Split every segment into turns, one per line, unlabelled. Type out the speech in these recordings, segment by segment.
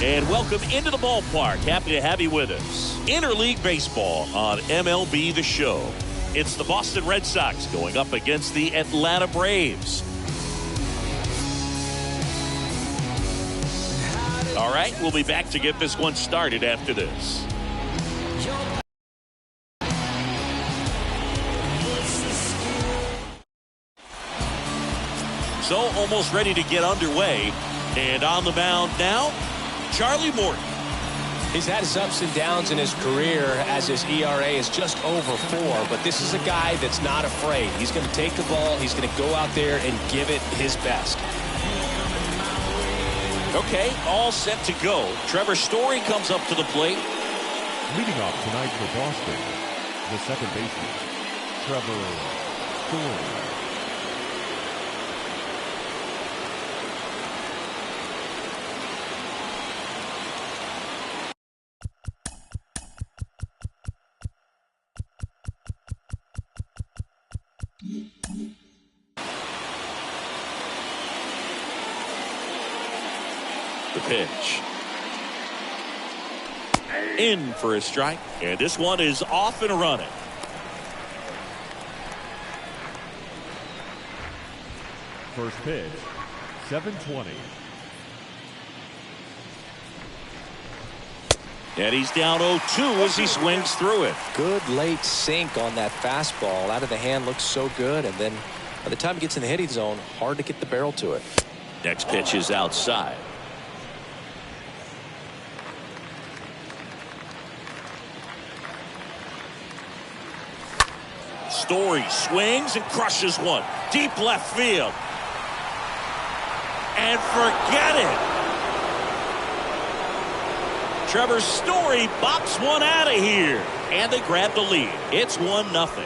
And welcome into the ballpark. Happy to have you with us. Interleague Baseball on MLB The Show. It's the Boston Red Sox going up against the Atlanta Braves. All right, we'll be back to get this one started after this. So almost ready to get underway. And on the mound now, Charlie Morton.
He's had his ups and downs in his career as his ERA is just over 4, but this is a guy that's not afraid. He's going to take the ball, he's going to go out there and give it his best.
Okay, all set to go. Trevor Story comes up to the plate.
Leading off tonight for Boston, the second baseman, Trevor Story.
The pitch. In for a strike. And this one is off and running.
First pitch, 7:20.
And he's down 0-2 as he swings through it.
Good late sink on that fastball. Out of the hand looks so good, and then by the time it gets in the hitting zone, hard to get the barrel to it.
Next pitch is outside. Story swings and crushes one. Deep left field. And forget it. Trevor Story bops one out of here. And they grab the lead. It's 1-0.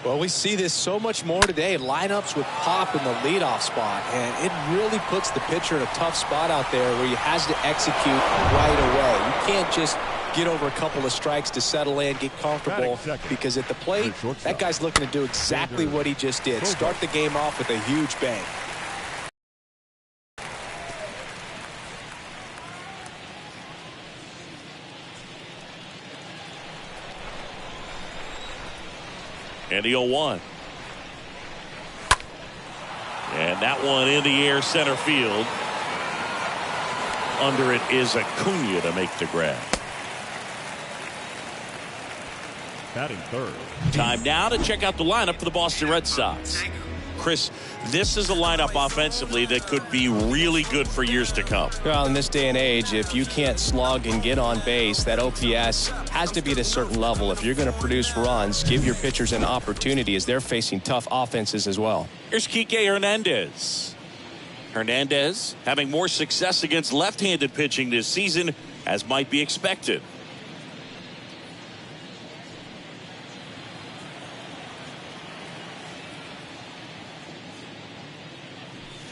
Well, we see this so much more today. Lineups with pop in the leadoff spot, and it really puts the pitcher in a tough spot out there where he has to execute right away. You can't just get over a couple of strikes to settle in, get comfortable, because at the plate, that guy's looking to do exactly what he just did. Start the game off with a huge bang.
And the 0-1. And that one in the air center field. Under it is Acuna to make the grab.
Batting third.
Time now to check out the lineup for the Boston Red Sox. Chris, this is a lineup offensively that could be really good for years to come.
Well, in this day and age, if you can't slug and get on base, that OPS has to be at a certain level. If you're going to produce runs, give your pitchers an opportunity as they're facing tough offenses as well.
Here's Kike Hernandez. Hernandez having more success against left-handed pitching this season, as might be expected.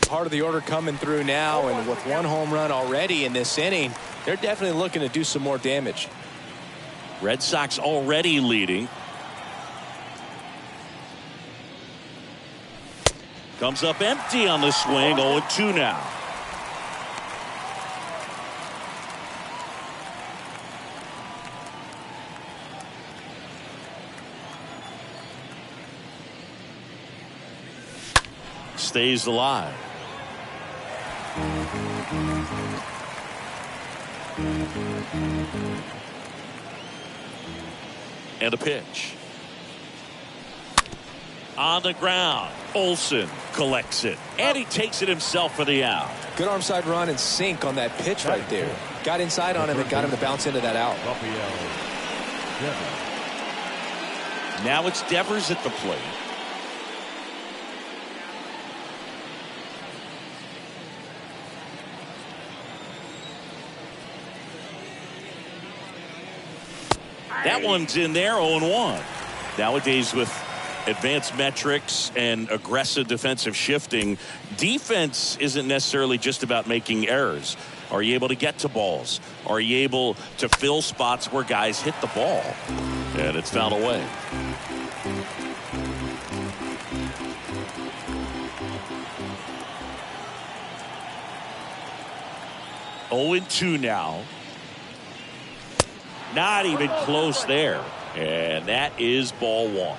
Part of the order coming through now, and with one home run already in this inning, they're definitely looking to do some more damage.
Red Sox already leading. Comes up empty on the swing. 0-2 now. Stays alive. And a pitch. On the ground. Olson collects it. And he takes it himself for the out.
Good arm side run and sink on that pitch right there. Got inside on him and got him to bounce into that out.
Now it's Devers at the plate. That one's in there, 0-1. Nowadays, with advanced metrics and aggressive defensive shifting, defense isn't necessarily just about making errors. Are you able to get to balls? Are you able to fill spots where guys hit the ball? And it's fouled away. Oh, 0-2 now. Not even close there. And that is ball one.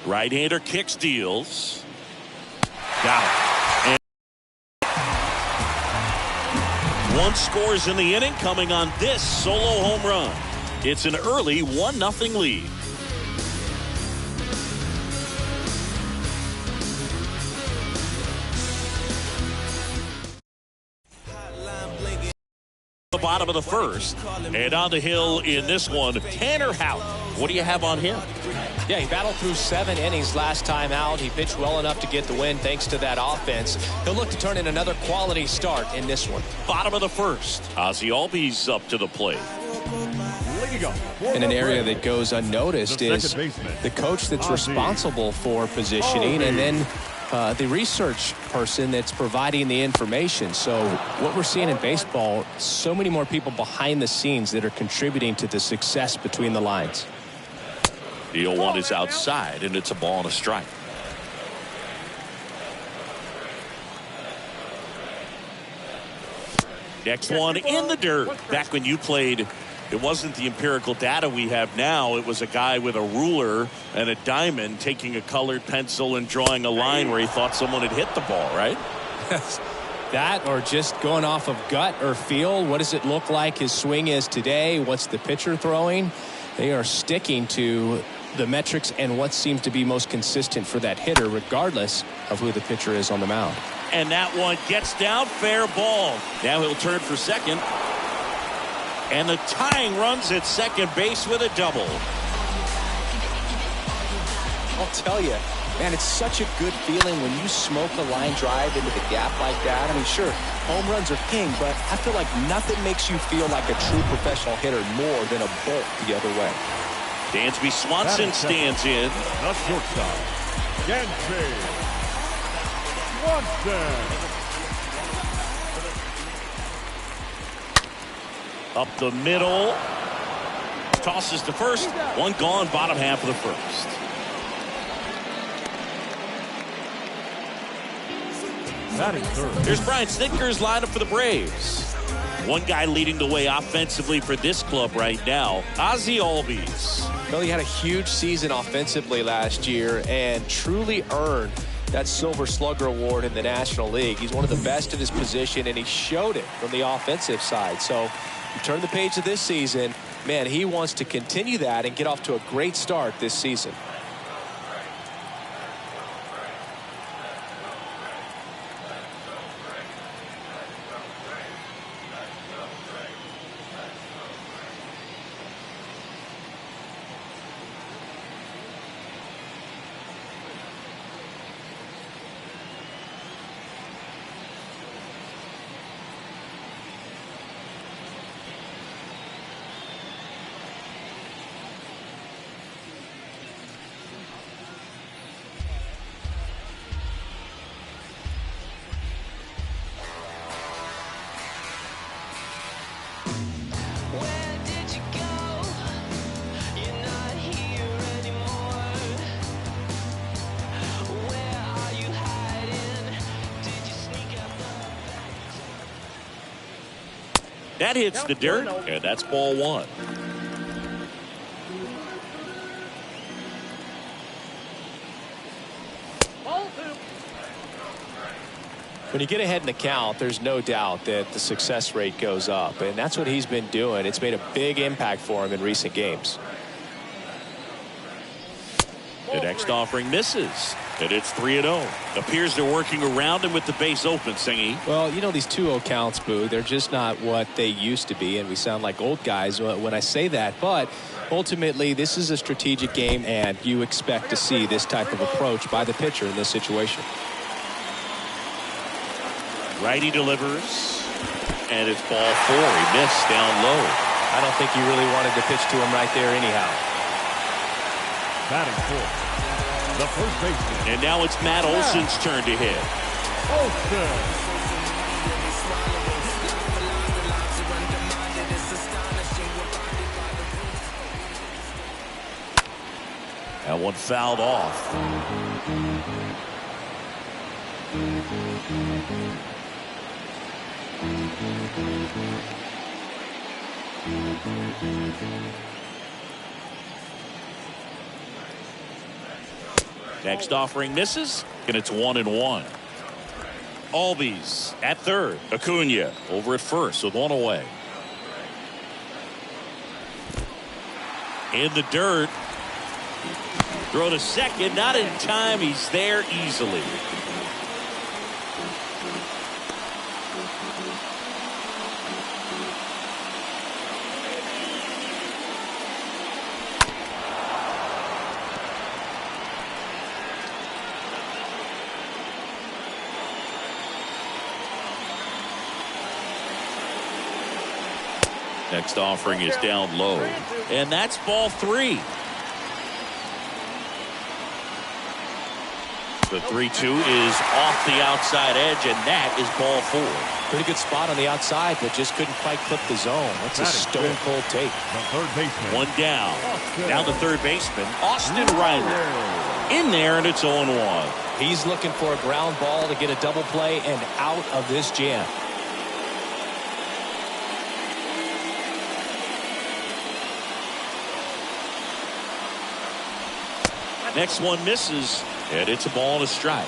Right-hander kicks, deals. Got it. And one scores in the inning coming on this solo home run. It's an early 1-0 lead. The bottom of the first. And on the hill in this one, Tanner Houck. What do you have on him?
Yeah, he battled through 7 innings last time out. He pitched well enough to get the win thanks to that offense. He'll look to turn in another quality start in this one.
Bottom of the first. Ozzie Albies up to the plate.
In an area that goes unnoticed is the coach that's responsible for positioning and then the research person that's providing the information. So what we're seeing in baseball, so many more people behind the scenes that are contributing to the success between the lines.
The 0-1 is outside, and it's a ball and a strike. Next one in the dirt. Back when you played, it wasn't the empirical data we have now. It was a guy with a ruler and a diamond taking a colored pencil and drawing a line where he thought someone had hit the ball, right?
That or just going off of gut or feel. What does it look like his swing is today? What's the pitcher throwing? They are sticking to the metrics and what seems to be most consistent for that hitter, regardless of who the pitcher is on the mound.
And that one gets down, fair ball. Now he'll turn for second. And the tying runs at second base with a double.
I'll tell you, man, it's such a good feeling when you smoke a line drive into the gap like that. I mean, sure, home runs are king, but I feel like nothing makes you feel like a true professional hitter more than a bolt the other way.
Dansby Swanson stands in.
The shortstop, Dansby Swanson.
Up the middle. Tosses to first. One gone, bottom half of the first.
Batting third.
Here's Brian Snitker's lineup for the Braves. One guy leading the way offensively for this club right now, Ozzie Albies.
Well, he had a huge season offensively last year and truly earned that Silver Slugger Award in the National League. He's one of the best in his position, and he showed it from the offensive side. So you turn the page of this season, man, he wants to continue that and get off to a great start this season.
That hits the dirt, and that's ball one.
When you get ahead in the count, there's no doubt that the success rate goes up, and that's what he's been doing. It's made a big impact for him in recent games.
The next offering misses, and it's 3-0. Appears they're working around him with the base open, Singy.
Well, you know, these 2-0 counts, Boo, they're just not what they used to be, and we sound like old guys when I say that. But ultimately, this is a strategic game, and you expect to see this type of approach by the pitcher in this situation.
Righty delivers. And it's ball 4. He missed down low.
I don't think he really wanted to pitch to him right there anyhow.
Batting fourth, the first baseman.
And now it's Matt Olson's turn to hit.
Olson.
That one fouled off. Next offering misses, and it's 1-1. Albies at third. Acuna over at first with one away. In the dirt. Throw to second, not in time. He's there easily. Next offering is down low, and that's ball 3. The 3-2 is off the outside edge, and that is ball 4.
Pretty good spot on the outside, but just couldn't quite clip the zone. That's a stone-cold take.
The third baseman.
One down. Now the third baseman, Austin Riley. In there, and it's 0-1.
He's looking for a ground ball to get a double play and out of this jam.
Next one misses, and it's a ball and a strike.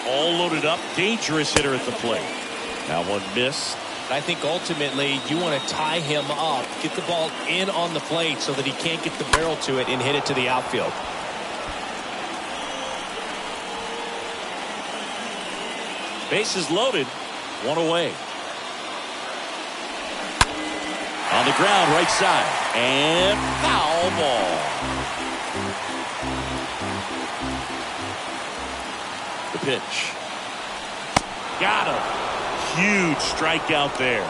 All loaded up, dangerous hitter at the plate. That one missed.
I think ultimately you want to tie him up, get the ball in on the plate so that he can't get the barrel to it and hit it to the outfield.
Bases loaded, one away. On the ground, right side, and foul ball. The pitch. Got him. Huge strikeout there.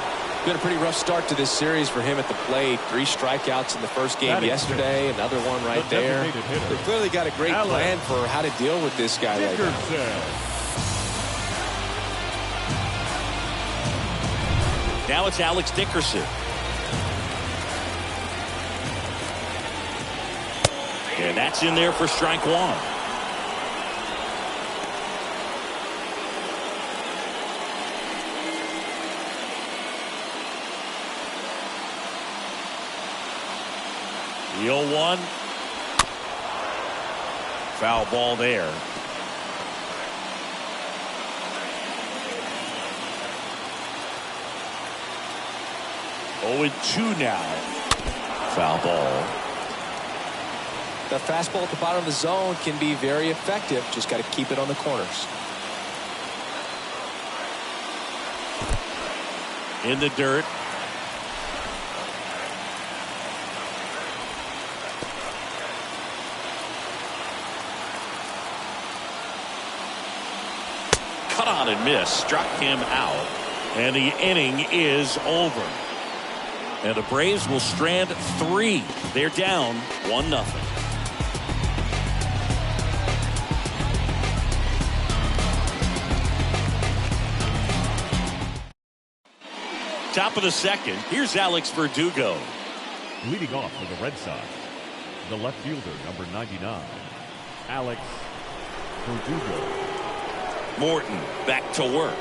Been a pretty rough start to this series for him at the plate. 3 strikeouts in the first game yesterday, another one right there. They clearly got a great plan for how to deal with this guy right now.
Now it's Alex Dickerson. And that's in there for strike 1. The 0-1. Foul ball there. 0-2 now. Foul ball.
The fastball at the bottom of the zone can be very effective. Just got to keep it on the corners.
In the dirt. Cut on and miss. Struck him out. And the inning is over. And the Braves will strand 3. They're down 1-0. Top of the second. Here's Alex Verdugo.
Leading off for the Red Sox, the left fielder, number 99, Alex Verdugo.
Morton back to work.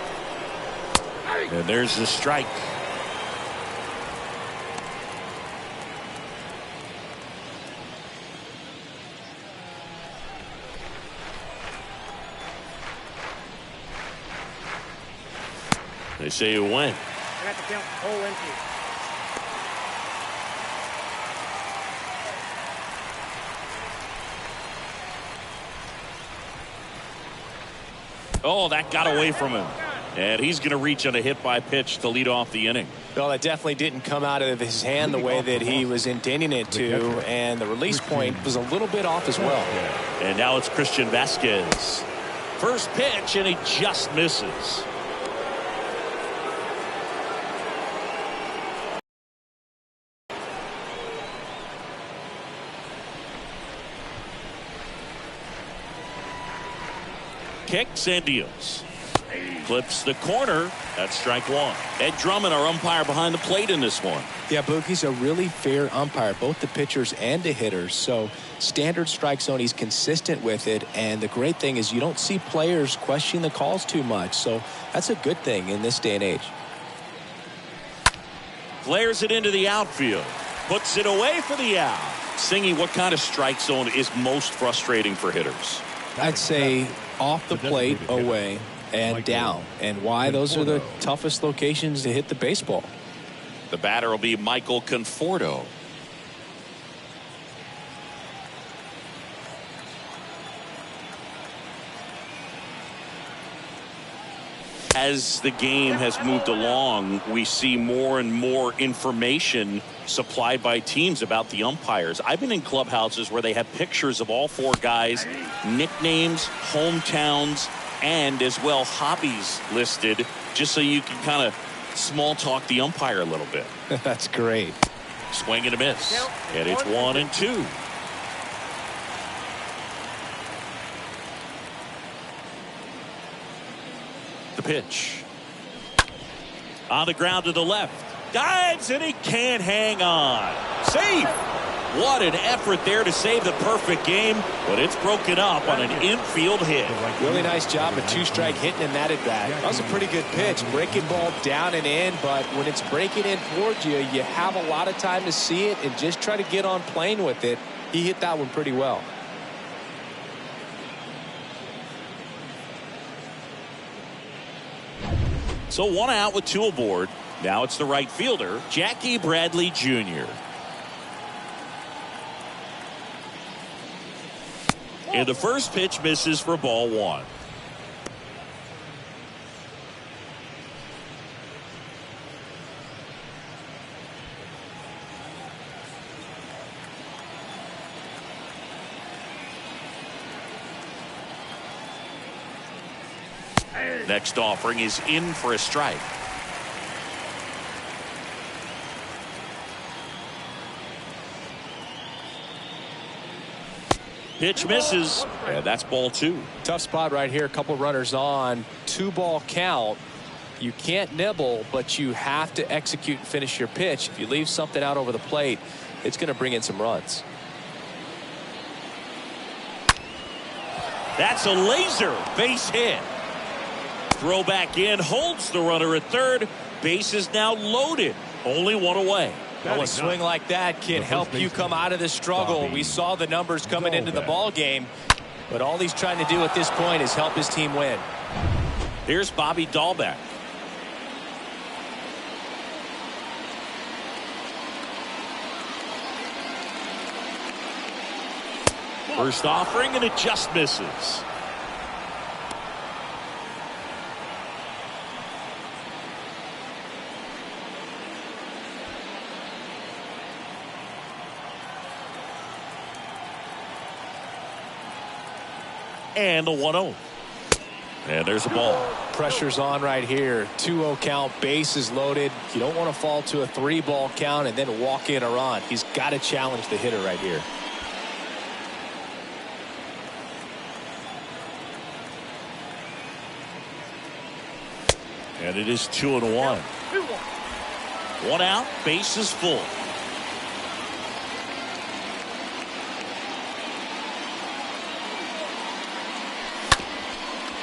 And there's the strike. They say you win.
I got the count whole empty.
Oh, that got away from him. And he's going to reach on a hit by pitch to lead off the inning.
Well, it definitely didn't come out of his hand the way that he was intending it to, and the release point was a little bit off as well.
And now it's Christian Vasquez. First pitch, and he just misses. Kicks and deals. Clips the corner. That's strike one. Ed Drummond, our umpire behind the plate in this one.
Yeah, Boogie's a really fair umpire, both the pitchers and the hitters. So standard strike zone, he's consistent with it. And the great thing is you don't see players questioning the calls too much. So that's a good thing in this day and age.
Flares it into the outfield. Puts it away for the out. Singy, what kind of strike zone is most frustrating for hitters?
I'd say off the plate, away, and down. And why? Those are the toughest locations to hit the baseball.
The batter will be Michael Conforto. As the game has moved along, we see more and more information supplied by teams about the umpires. I've been in clubhouses where they have pictures of all four guys, nicknames, hometowns, and as well hobbies listed, just so you can kind of small talk the umpire a little bit.
That's great.
Swing and a miss. And it's 1-2. The pitch. On the ground to the left. Dives and he can't hang on. Safe. What an effort there to save the perfect game, but it's broken up on an infield hit.
Really nice job of two-strike hitting in that at bat. That was a pretty good pitch. Breaking ball down and in, but when it's breaking in towards you, you have a lot of time to see it and just try to get on plane with it. He hit that one pretty well.
So one out with two aboard. Now it's the right fielder, Jackie Bradley Jr. And the first pitch misses for ball one. Next offering is in for a strike. Pitch misses, and that's ball two.
Tough spot right here. A couple runners on. 2-ball count. You can't nibble, but you have to execute and finish your pitch. If you leave something out over the plate, it's going to bring in some runs.
That's a laser base hit. Throw back in, holds the runner at third. Base is now loaded. Only one away.
Well, a swing like that can help you come out of this struggle. We saw the numbers coming into the ball game, but all he's trying to do at this point is help his team win.
Here's Bobby Dahlbeck. First offering, and it just misses. And the 1-0. And there's a ball.
Pressure's on right here. 2-0 count, base is loaded. You don't want to fall to a 3-ball count and then walk in a run. He's got to challenge the hitter right here.
And it is 2-1. 1 out, base is full.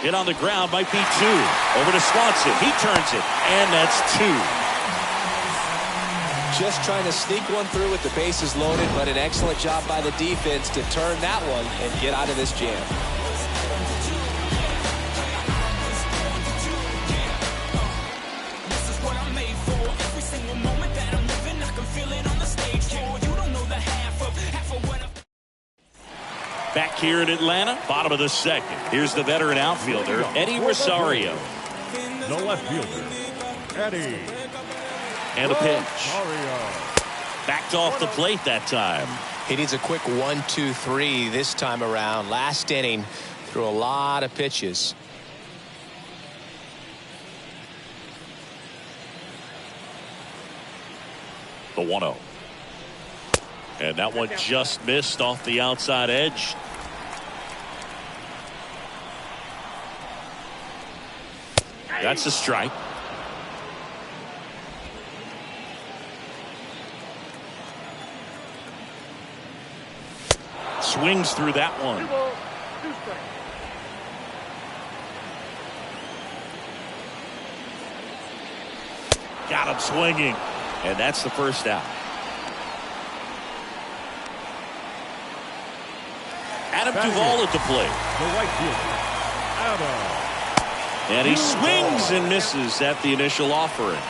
Hit on the ground, might be 2. Over to Swanson. He turns it, and that's 2.
Just trying to sneak one through with the bases loaded, but an excellent job by the defense to turn that one and get out of this jam.
Back here in Atlanta, bottom of the second. Here's the veteran outfielder, Eddie Rosario.
The left fielder, Eddie
And a pitch. Backed off the plate that time.
He needs a quick 1-2-3 this time around. Last inning, threw a lot of pitches.
The 1-0. And that one just missed off the outside edge. That's a strike. Swings through that one. Got him swinging. And that's the first out. Adam Duvall at the plate.
The right fielder, Adam.
And he swings and misses at the initial offering.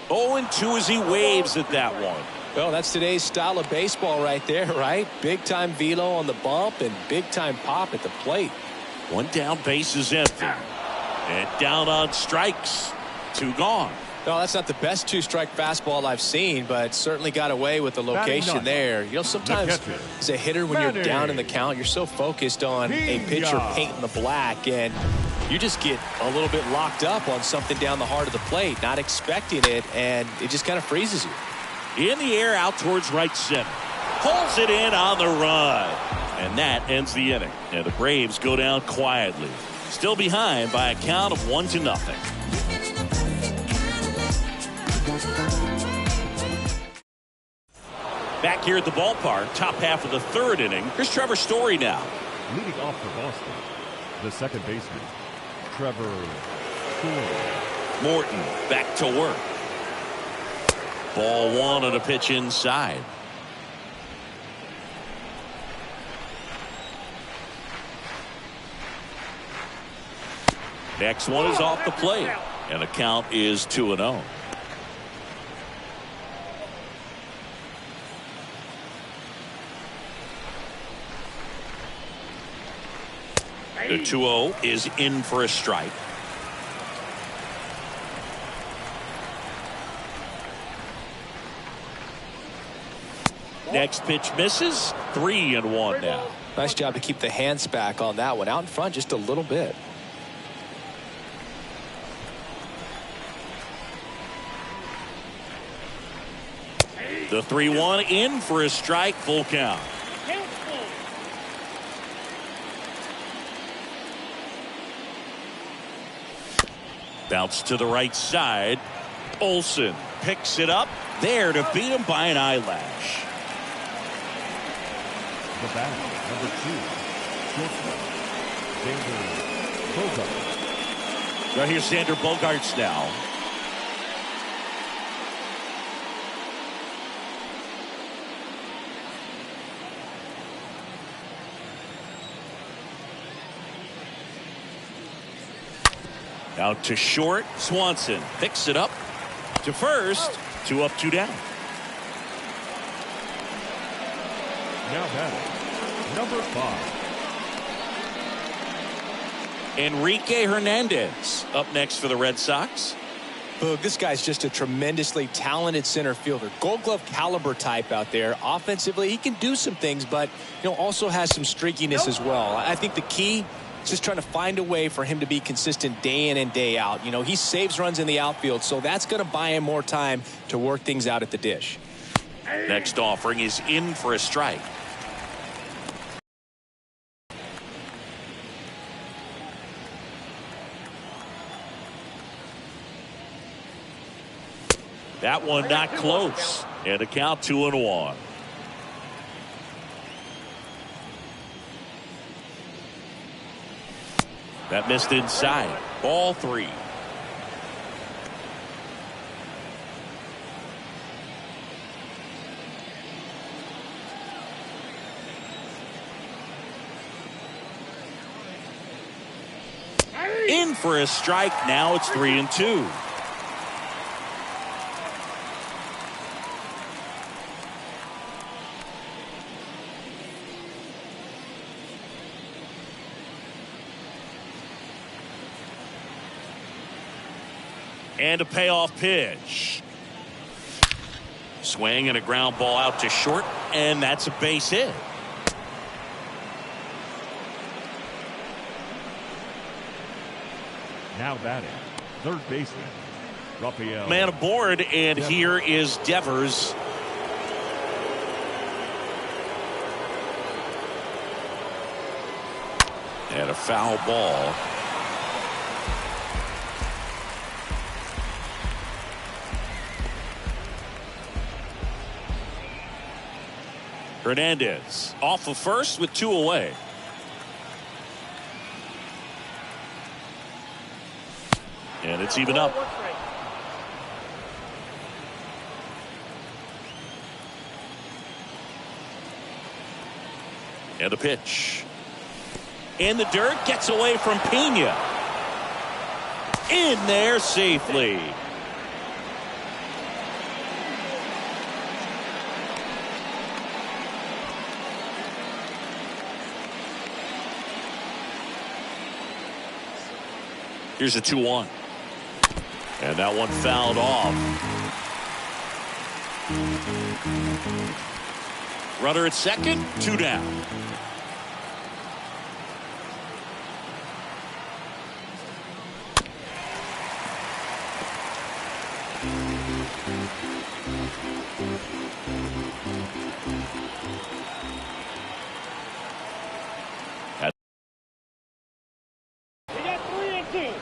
Oh, and 2 as he waves at that one.
Well, that's today's style of baseball right there, right? Big time velo on the bump and big time pop at the plate.
One down, base is empty. And down on strikes. 2 gone.
No, that's not the best 2-strike fastball I've seen, but certainly got away with the location there. You know, sometimes as a hitter, when you're down in the count, you're so focused on a pitcher painting the black, and you just get a little bit locked up on something down the heart of the plate, not expecting it, and it just kind of freezes you.
In the air, out towards right center. Pulls it in on the run. And that ends the inning. And the Braves go down quietly. Still behind by a count of 1-0. Back here at the ballpark, top half of the 3rd inning. Here's Trevor Story now.
Leading off for Boston, the second baseman, Trevor Story.
Morton back to work. Ball 1 on a pitch inside. Next one is off the plate. And the count is 2-0. The 2-0 is in for a strike. Next pitch misses. 3-1 now.
Nice job to keep the hands back on that one. Out in front just a little bit.
The 3-1 in for a strike. Full count. Bounce to the right side. Olsen picks it up. There to beat him by an eyelash.
The batter, number 2, shortstop, Xander Bogaerts.
Right here's Xander Bogaerts now. Out to short. Swanson picks it up to first. 2 up, 2 down.
Now batting, number 5.
Enrique Hernandez up next for the Red Sox.
Boog, this guy's just a tremendously talented center fielder. Gold Glove caliber type out there. Offensively, he can do some things, but also has some streakiness as well. I think the key is just trying to find a way for him to be consistent day in and day out. He saves runs in the outfield, so that's going to buy him more time to work things out at the dish.
Next offering is in for a strike. That one not close. And a count 2-1. That missed inside. Ball 3. In for a strike. Now it's 3-2. And a payoff pitch. Swing and a ground ball out to short, and that's a base hit.
Now batting, third baseman, Rafael.
Man aboard, and here is Devers. And a foul ball. Hernandez off of first with 2 away. And it's even up. And the pitch. In the dirt, gets away from Pena. In there safely. Here's a 2-1. And that one fouled off. Runner at second, 2 down.
We got 3 and 2.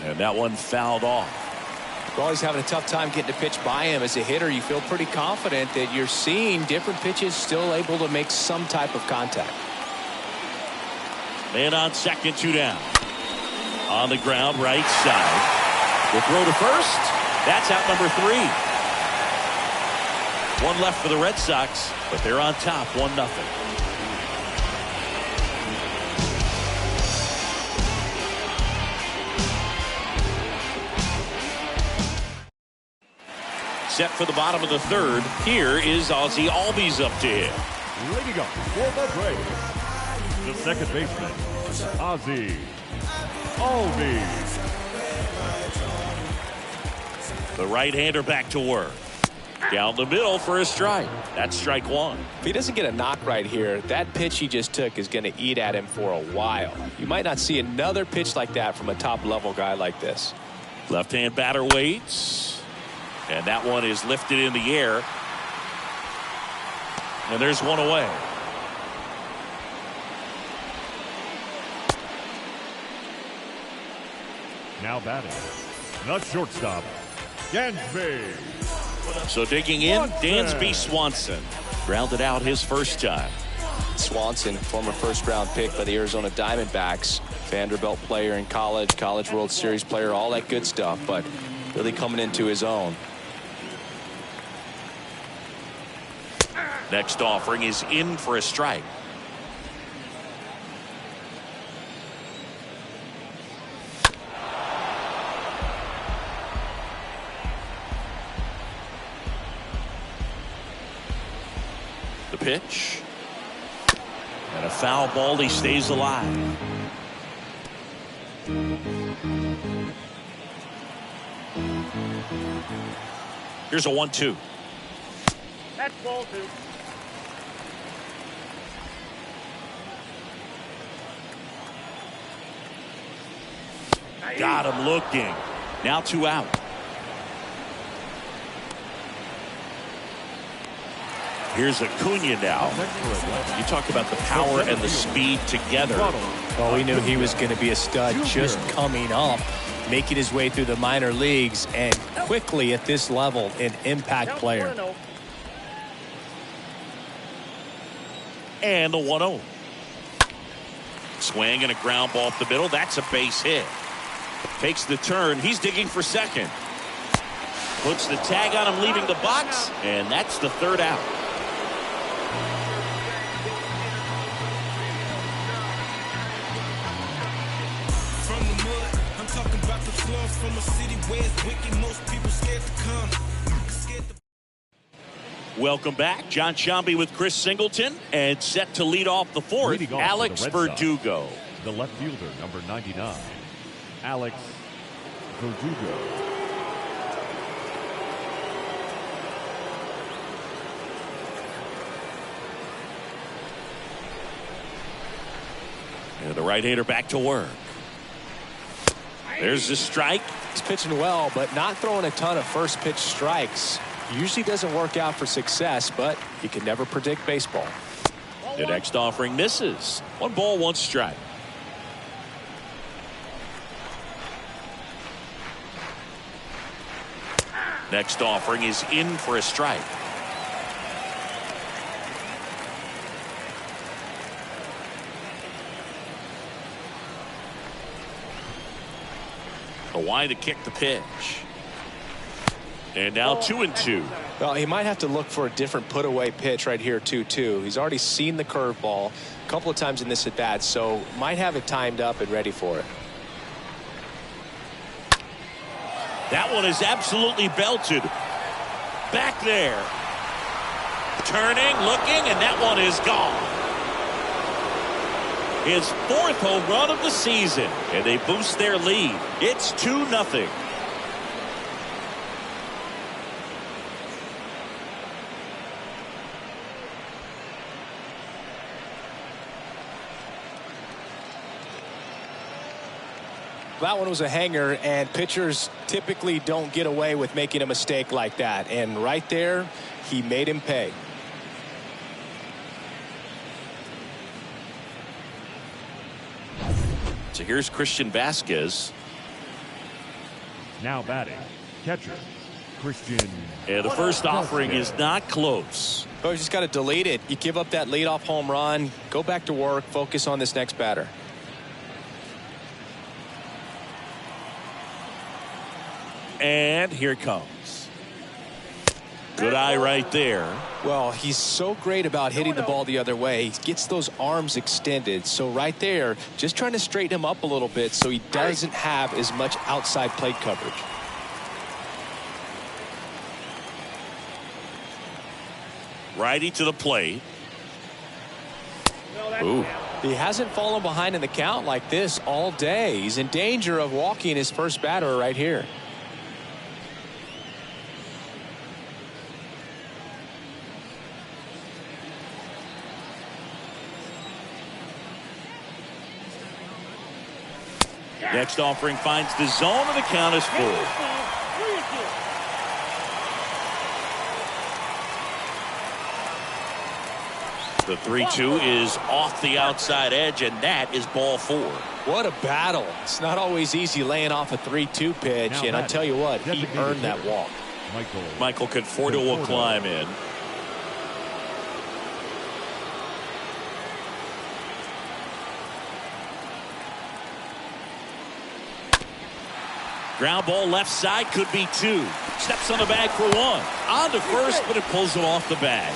And that one fouled off.
Well, he's having a tough time getting a pitch by him. As a hitter, you feel pretty confident that you're seeing different pitches still able to make some type of contact.
Man on second, 2 down. On the ground, right side. Will throw to first. That's out number 3. 1 left for the Red Sox, but they're on top, 1-0. Set for the bottom of the third. Here is Ozzie Albies up to him.
Leading up for the Braves, the second baseman, Ozzie Albies.
The right-hander back to work. Down the middle for a strike. That's strike 1.
If he doesn't get a knock right here, that pitch he just took is going to eat at him for a while. You might not see another pitch like that from a top-level guy like this.
Left-hand batter waits. And that one is lifted in the air. And there's 1 away.
Now batting, the shortstop, Dansby.
So digging in, Dansby Swanson. Grounded out his first time.
Swanson, former first-round pick by the Arizona Diamondbacks. Vanderbilt player in college, College World Series player, all that good stuff, but really coming into his own.
Next offering is in for a strike. The pitch. And a foul ball. He stays alive. Here's a 1-2.
That's ball 2.
Got him looking. Now 2 out. Here's Acuna now. You talk about the power and the speed together.
Well, we knew he was going to be a stud just coming up, making his way through the minor leagues, and quickly at this level, an impact player.
And the 1-0. Swing and a ground ball up the middle. That's a base hit. Takes the turn. He's digging for second. Puts the tag on him, leaving the box, and that's the 3rd out.
From the mud, I'm talking about the slums from a city where it's wicked. Most people scared to come.
Welcome back. John Sciambi with Chris Singleton, and set to lead off the fourth,
Leading off
Alex
for the Red Sox,
Verdugo.
the left fielder, number 99, Alex Verdugo.
And the right-hander back to work. There's the strike.
He's pitching well, but not throwing a ton of first pitch strikes. Usually doesn't work out for success, but you can never predict baseball.
The next offering misses. 1 ball, 1 strike. Next offering is in for a strike. Why to kick the pitch. And now 2-2.
Well, he might have to look for a different put away pitch right here 2-2. He's already seen the curveball a couple of times in this at bat, so might have it timed up and ready for it.
That one is absolutely belted. Back there. Turning, looking, and that one is gone. His 4th home run of the season, and they boost their lead. It's 2-0.
That one was a hanger, and pitchers typically don't get away with making a mistake like that. And right there, he made him pay.
So here's Christian Vasquez.
Now batting, catcher, Christian.
And the first offering is not close.
Oh, you just got to delete it. You give up that leadoff home run, go back to work, focus on this next batter.
And here it comes. Good eye right there.
Well, he's so great about hitting the ball the other way. He gets those arms extended. So right there, just trying to straighten him up a little bit so he doesn't have as much outside plate coverage.
Righty to the plate. Ooh.
He hasn't fallen behind in the count like this all day. He's in danger of walking his first batter right here.
Next offering finds the zone, and the count is full. The 3-2 is off the outside edge, and that is ball 4.
What a battle. It's not always easy laying off a 3-2 pitch,
Now
and I tell you what, he earned that walk.
Michael Conforto will climb in. Ground ball left side, could be 2. Steps on the bag for 1. On to first, but it pulls him off the bag.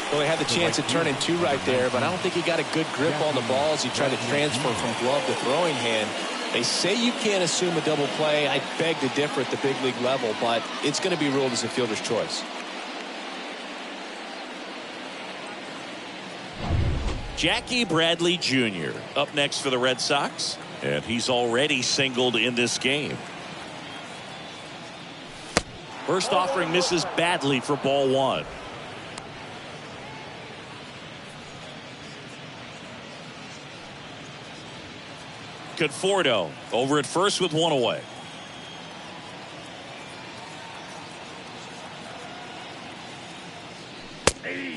Well, he had the chance of turning 2 right there, but I don't think he got a good grip on the ball as he tried to transfer from glove to throwing hand. They say you can't assume a double play. I beg to differ at the big league level, but it's going to be ruled as a fielder's choice.
Jackie Bradley Jr. up next for the Red Sox, and he's already singled in this game. First offering misses badly for ball 1. Conforto over at first with 1 away.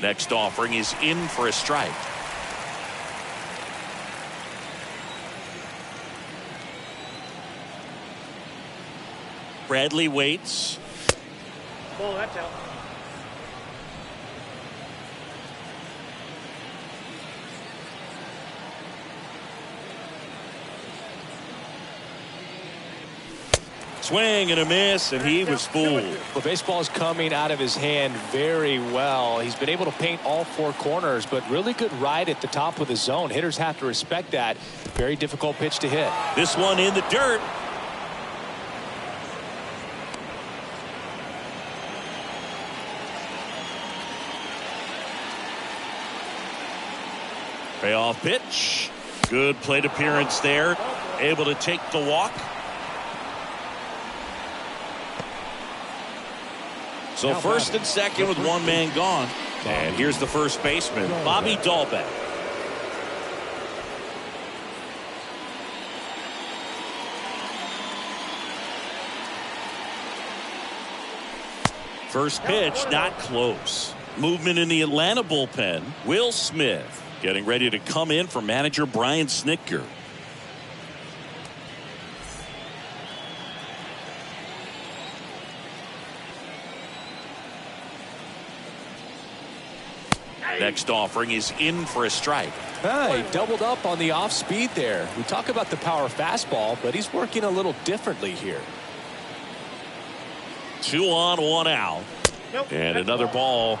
Next offering is in for a strike. Bradley waits.
Ball, that's out.
Swing and a miss, and he was fooled.
Well, baseball is coming out of his hand very well. He's been able to paint all 4 corners, but really good ride at the top of the zone. Hitters have to respect that. Very difficult pitch to hit.
This one in the dirt. Payoff pitch. Good plate appearance there. Able to take the walk. So first and second with one man gone. And here's the first baseman, Bobby Dalbec. First pitch, not close. Movement in the Atlanta bullpen. Will Smith getting ready to come in for manager Brian Snitker. Next offering is in for a strike.
He doubled up on the off speed there. We talk about the power fastball, but he's working a little differently here.
2 on, 1 out.
Nope.
And another ball.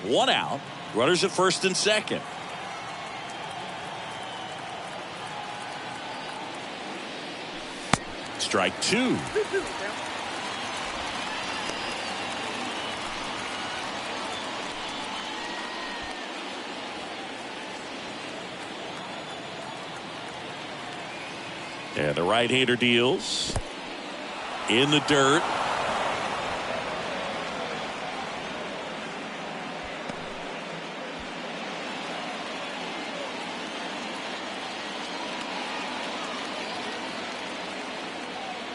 One out. Runners at first and second. Strike 2. And the right-hander deals. In the dirt.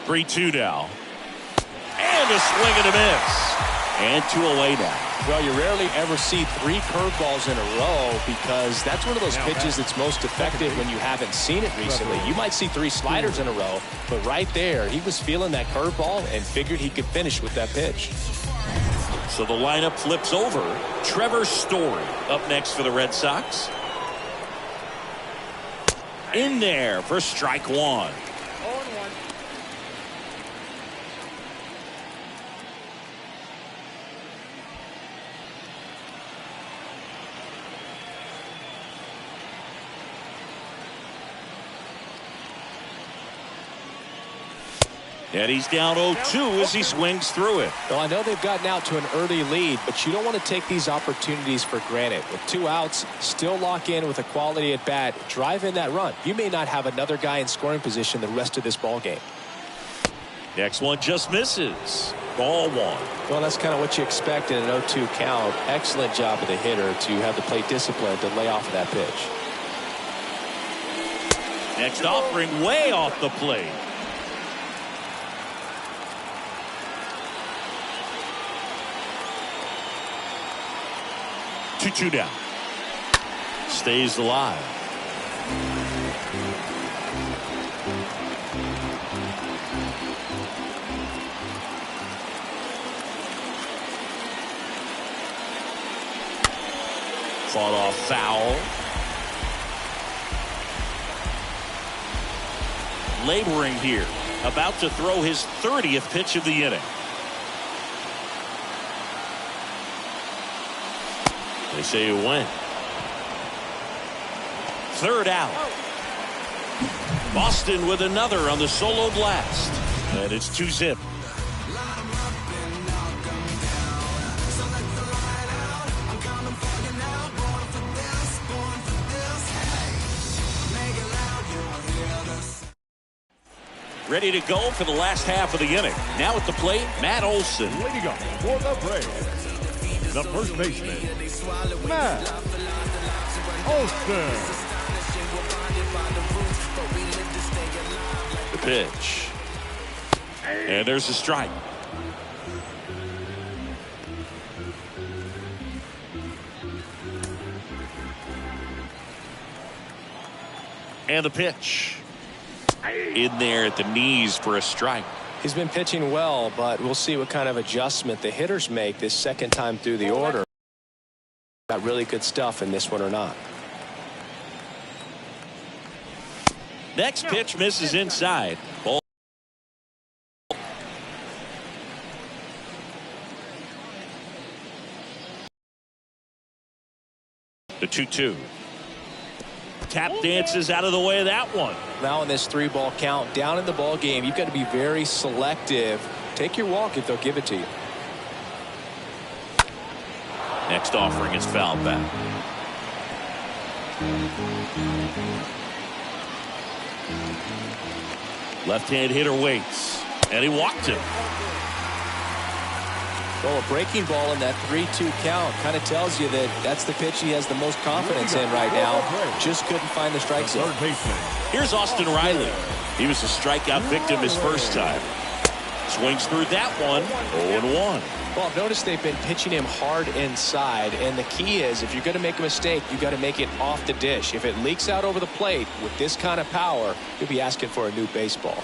Three-two now. And a swing and a miss. And 2 away now.
Well, you rarely ever see 3 curveballs in a row because that's one of those pitches that's most effective when you haven't seen it recently. You might see 3 sliders in a row, but right there, he was feeling that curveball and figured he could finish with that pitch.
So the lineup flips over. Trevor Story up next for the Red Sox. In there for strike 1. And he's down 0-2 as he swings through it.
Well, I know they've gotten out to an early lead, but you don't want to take these opportunities for granted. With 2 outs, still lock in with a quality at bat, drive in that run. You may not have another guy in scoring position the rest of this ball game.
Next one just misses. Ball 1.
Well, that's kind of what you expect in an 0-2 count. Excellent job of the hitter to have the plate discipline to lay off of that pitch.
Next offering way off the plate. Two down. Stays alive. Fought off foul. Laboring here. About to throw his 30th pitch of the inning. They say it went. 3rd out. Boston with another on the solo blast. And it's 2-zip. Ready to go for the last half of the inning. Now at the plate, Matt Olson.
Leading up for the Braves, the first baseman, Matt Olson.
The pitch. And there's a strike. And the pitch. In there at the knees for a strike.
He's been pitching well, but we'll see what kind of adjustment the hitters make this second time through the order. Got really good stuff in this one or not.
Next pitch misses inside. Ball. The 2-2. Tap dances out of the way of that one.
Now in this 3-ball count, down in the ball game, you've got to be very selective. Take your walk if they'll give it to you.
Next offering is fouled back. Left-hand hitter waits, and he walked him.
Well, a breaking ball in that 3-2 count kind of tells you that that's the pitch he has the most confidence in right now. Just couldn't find the strike zone.
Here's Austin Riley. He was a strikeout victim his first time. Swings through that one, 0-1.
Well, notice they've been pitching him hard inside, and the key is if you're going to make a mistake, you got to make it off the dish. If it leaks out over the plate with this kind of power, you'll be asking for a new baseball.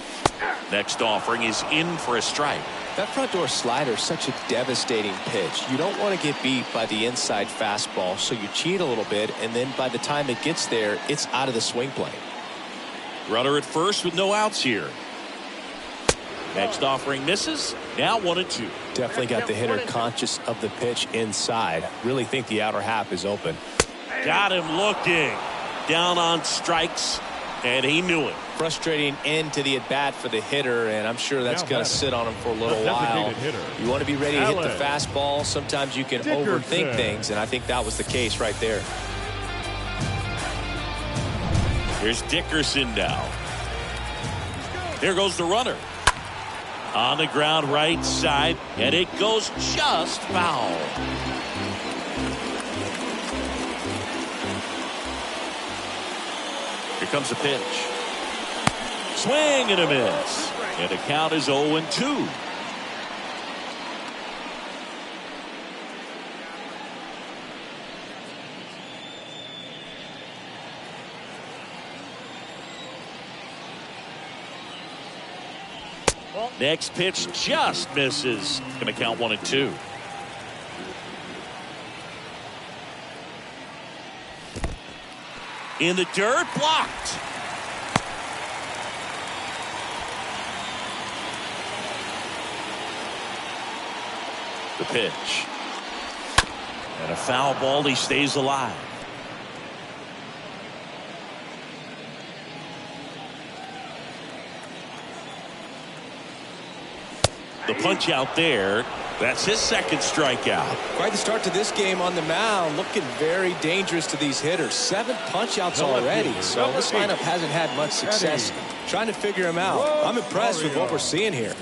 Next offering is in for a strike.
That front door slider is such a devastating pitch. You don't want to get beat by the inside fastball, so you cheat a little bit, and then by the time it gets there, it's out of the swing plane.
Runner at first with no outs here. Next offering misses. Now 1-2.
Definitely got the hitter conscious of the pitch inside. Really think the outer half is open.
Got him looking. Down on strikes, and he knew it.
Frustrating end to the at-bat for the hitter, and I'm sure that's going to sit on him for a little while. You want to be ready to hit the fastball. Sometimes you can overthink things, and I think that was the case right there.
Here's Dickerson now. Here goes the runner. On the ground right side, and it goes just foul. Here comes the pitch. Swing and a miss. And the count is 0-2. Next pitch just misses. Going to count 1-2. In the dirt, blocked. The pitch. And a foul ball. He stays alive. The punch out there. That's his second strikeout.
Quite the start to this game on the mound. Looking very dangerous to these hitters. 7 punch outs already. So this lineup hasn't had much success trying to figure him out. I'm impressed with what we're seeing here.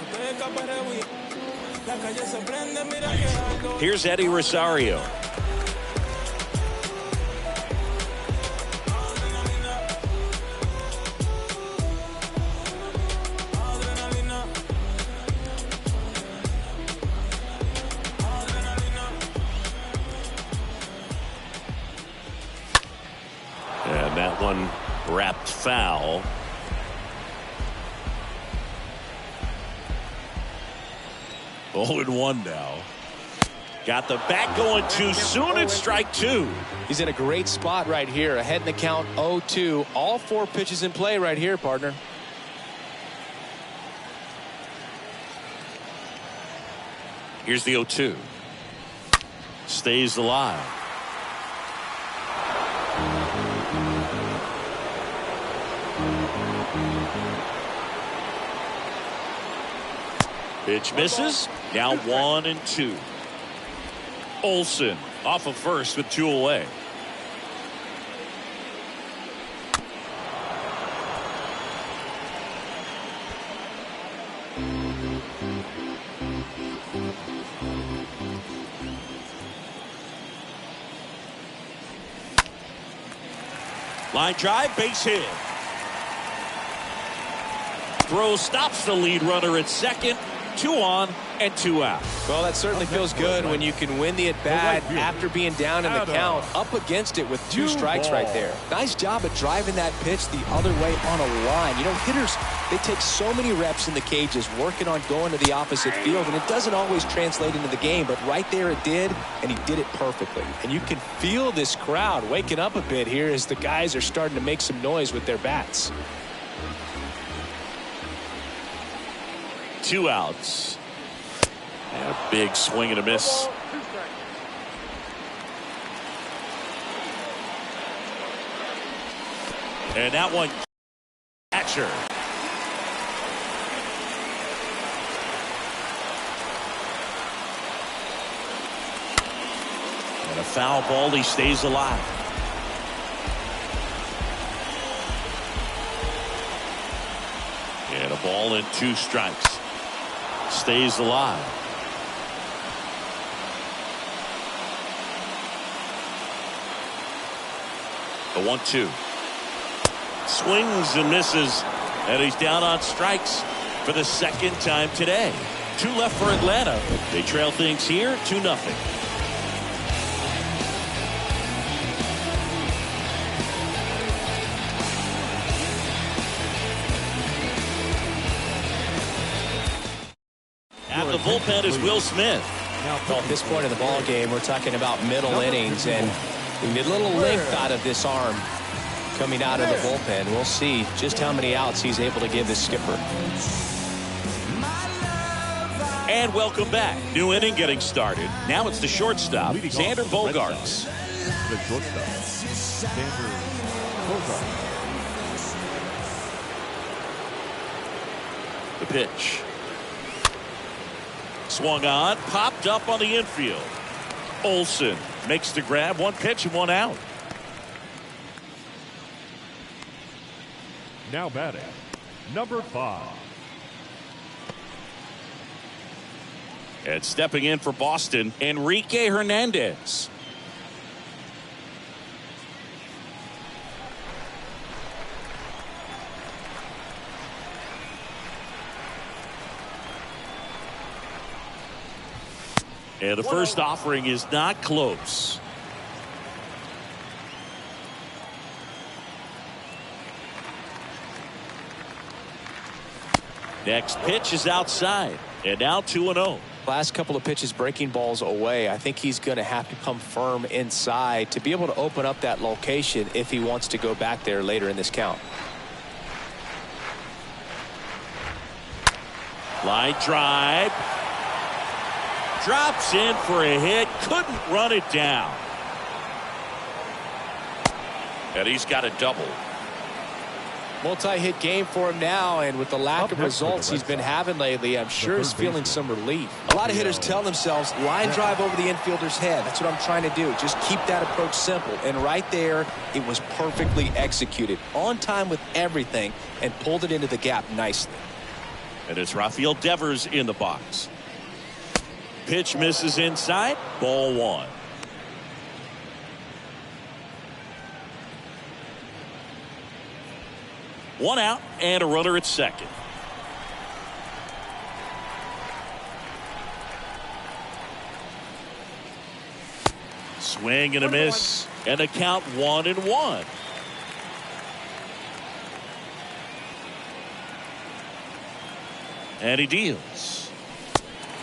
Here's Eddie Rosario. And that one wrapped foul. Oh, and 1 now. Got the bat going too soon. It's strike 2.
He's in a great spot right here. Ahead in the count 0-2. All 4 pitches in play right here, partner.
Here's the 0-2. Stays alive. Pitch misses. Now 1-2. Olson off of first with 2 away. Line drive, base hit. Throw stops the lead runner at second. 2 on and 2 out.
Well, that certainly feels good when you can win the at-bat after being down in the count, up against it with 2 strikes right there. Nice job of driving that pitch the other way on a line. You know, hitters, they take so many reps in the cages working on going to the opposite field, and it doesn't always translate into the game, but right there it did, and he did it perfectly. And you can feel this crowd waking up a bit here as the guys are starting to make some noise with their bats.
2 outs. And a big swing and a miss. And that one, catcher. And a foul ball, he stays alive. And a ball and 2 strikes. Stays alive. The 1-2. Swings and misses. And he's down on strikes for the 2nd time today. 2 left for Atlanta. They trail things here 2-0. At the bullpen is Will Smith.
Well, at this point in the ball game, we're talking about middle innings, and we need a little length out of this arm coming out of the bullpen. We'll see just how many outs he's able to give this skipper.
And welcome back. New inning getting started. Now it's the shortstop, Xander Bogaerts.
The shortstop, Xander Bogaerts.
The pitch. Swung on, popped up on the infield. Olson makes the grab. 1 pitch and 1 out.
Now batting, number 5.
And stepping in for Boston, Enrique Hernandez. And the first offering is not close. Next pitch is outside. And now 2-0.
Last couple of pitches breaking balls away. I think he's going to have to come firm inside to be able to open up that location if he wants to go back there later in this count.
Line drive. Drops in for a hit. Couldn't run it down. And he's got a double.
Multi-hit game for him now, and with the lack of results he's been having lately, I'm sure he's feeling some relief.
A lot of hitters tell themselves, line drive over the infielder's head. That's what I'm trying to do. Just keep that approach simple. And right there, it was perfectly executed. On time with everything, and pulled it into the gap nicely.
And it's Rafael Devers in the box. Pitch misses inside. Ball 1. One out and a runner at second. Swing and a miss, and a count 1-1. And he deals.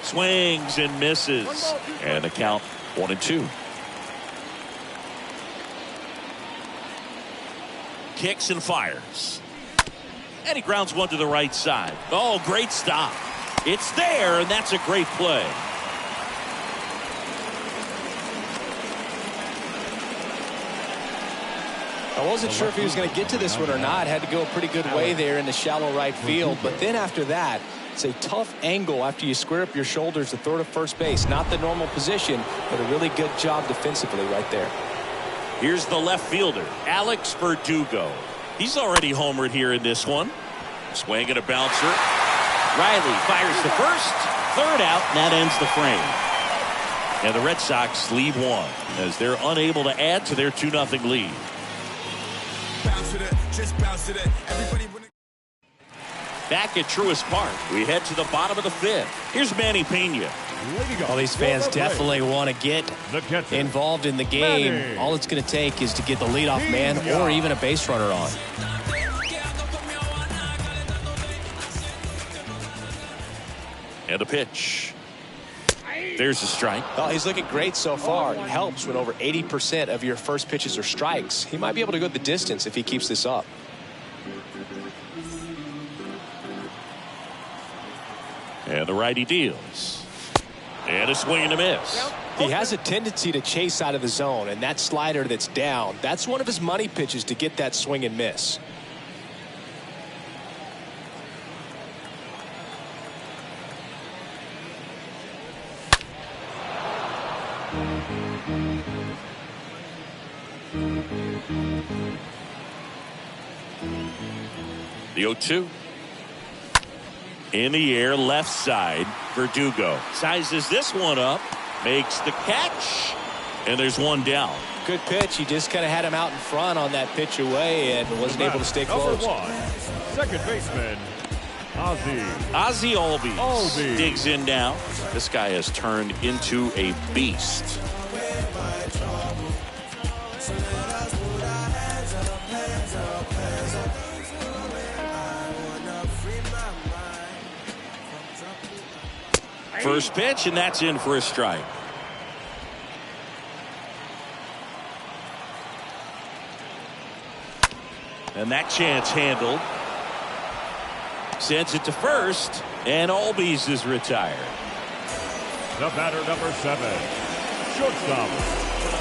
Swings and misses, and a count 1-2. Kicks and fires. And he grounds one to the right side. Oh, great stop. It's there, and that's a great play.
I wasn't sure if he was going to get to this one or not. Had to go a pretty good way there in the shallow right field. But then after that, it's a tough angle after you square up your shoulders to throw to first base. Not the normal position, but a really good job defensively right there.
Here's the left fielder, Alex Verdugo. He's already homered here in this one. Swing and a bouncer. Riley fires the first. Third out, and that ends the frame. And the Red Sox lead 1 as they're unable to add to their 2-0 lead.
Bounce with it, just bounce with it. Everybody
Back at Truist Park, we head to the bottom of the 5th. Here's Manny Pena.
Well, these fans definitely want to get involved in the game. All it's going to take is to get the leadoff man or even a base runner on.
And the pitch. There's a strike.
Well, he's looking great so far. It helps when over 80% of your first pitches are strikes. He might be able to go the distance if he keeps this up.
And the righty deals. And a swing and a miss.
He has a tendency to chase out of the zone, and that slider that's down, that's one of his money pitches to get that swing and miss.
The 0-2. In the air, left side. Verdugo sizes this one up, makes the catch, and there's one down.
Good pitch. He just kind of had him out in front on that pitch away and wasn't able to stay close.
Number 1, second baseman,
Ozzie Albies
Albies
digs in now. This guy has turned into a beast. First pitch, and that's in for a strike. And that chance handled. Sends it to first, and Albies is retired.
The batter, number 7, shortstop,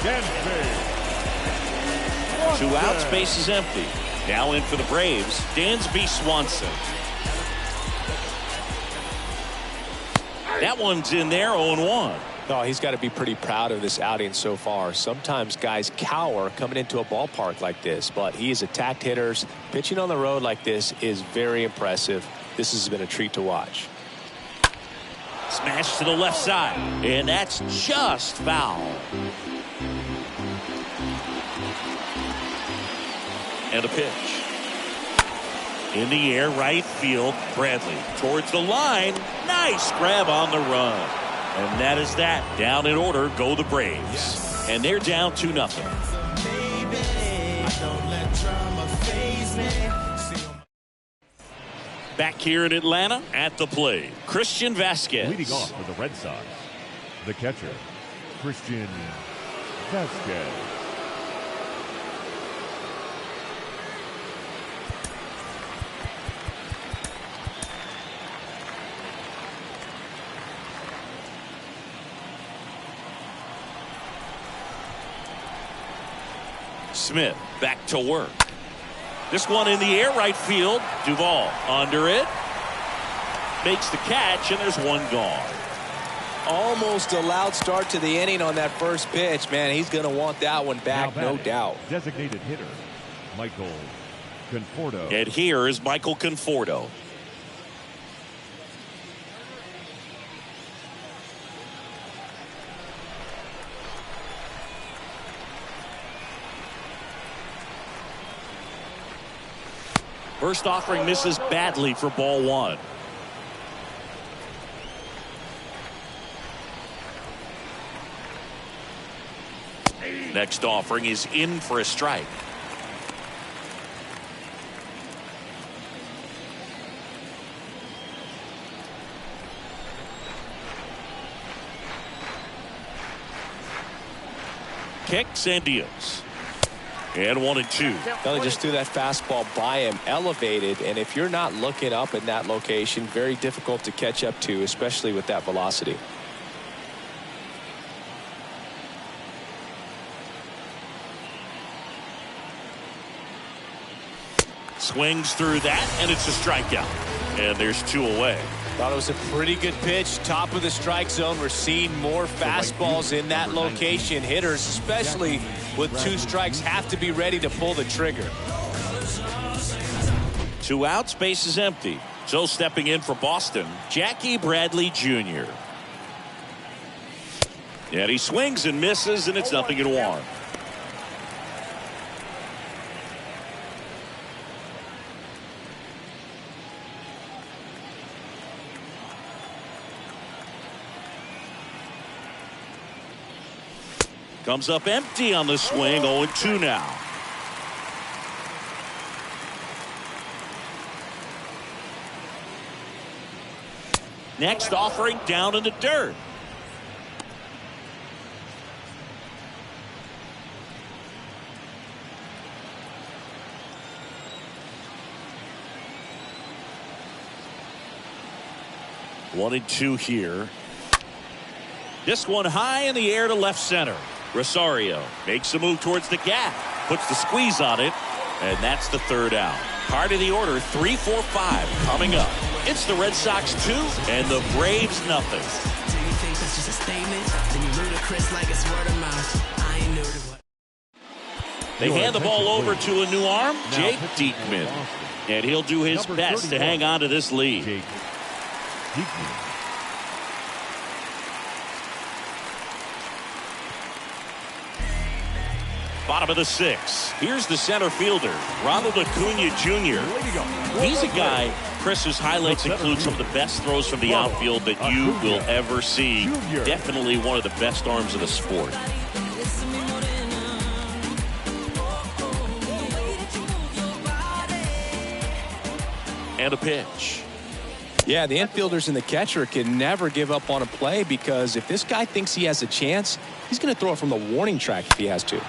Dansby.
2 outs, base is empty. Now in for the Braves, Dansby Swanson. That one's in there, 0-1.
Oh, he's got to be pretty proud of this outing so far. Sometimes guys cower coming into a ballpark like this, but he has attacked hitters. Pitching on the road like this is very impressive. This has been a treat to watch.
Smash to the left side, and that's just foul. And a pitch. In the air, right field. Bradley towards the line. Nice grab on the run. And that is that. Down in order go the Braves. And they're down 2-0. Back here in Atlanta at the plate, Christian Vasquez.
Leading off for the Red Sox, the catcher, Christian Vasquez.
Smith back to work. This one in the air, right field. Duvall under it. Makes the catch, and there's one gone.
Almost a loud start to the inning on that first pitch. Man, he's going to want that one back, no doubt.
Designated hitter, Michael Conforto.
And here is Michael Conforto. First offering misses badly for ball 1. Next offering is in for a strike. Kicks and deals. And 1-2.
They just threw that fastball by him, elevated, and if you're not looking up in that location, very difficult to catch up to, especially with that velocity.
Swings through that, and it's a strikeout. And there's 2 away.
Thought it was a pretty good pitch. Top of the strike zone. We're seeing more fastballs in that location. Hitters, especially with 2 strikes, have to be ready to pull the trigger.
2 outs, base is empty. So stepping in for Boston, Jackie Bradley Jr. And he swings and misses, and it's 0-1. Comes up empty on the swing. 0-2 now. Next offering down in the dirt. One and 2 here. This one high in the air to left center. Rosario makes a move towards the gap, puts the squeeze on it, and that's the 3rd out. Part of the order, 3, 4, 5 coming up. It's the Red Sox 2 and the Braves 0.
Chris like it's word of mouth. I ain't new to what.
They hand the ball over to a new arm, Jake Diekman. And he'll do his best to hang on to this lead.
Jake Diekman.
Bottom of the 6th. Here's the center fielder, Ronald Acuna Jr. He's a guy, Chris's highlights include some of the best throws from the outfield that you will ever see. Definitely one of the best arms of the sport. And a pitch.
Yeah, the infielders and the catcher can never give up on a play, because if this guy thinks he has a chance, he's going to throw it from the warning track if he has to.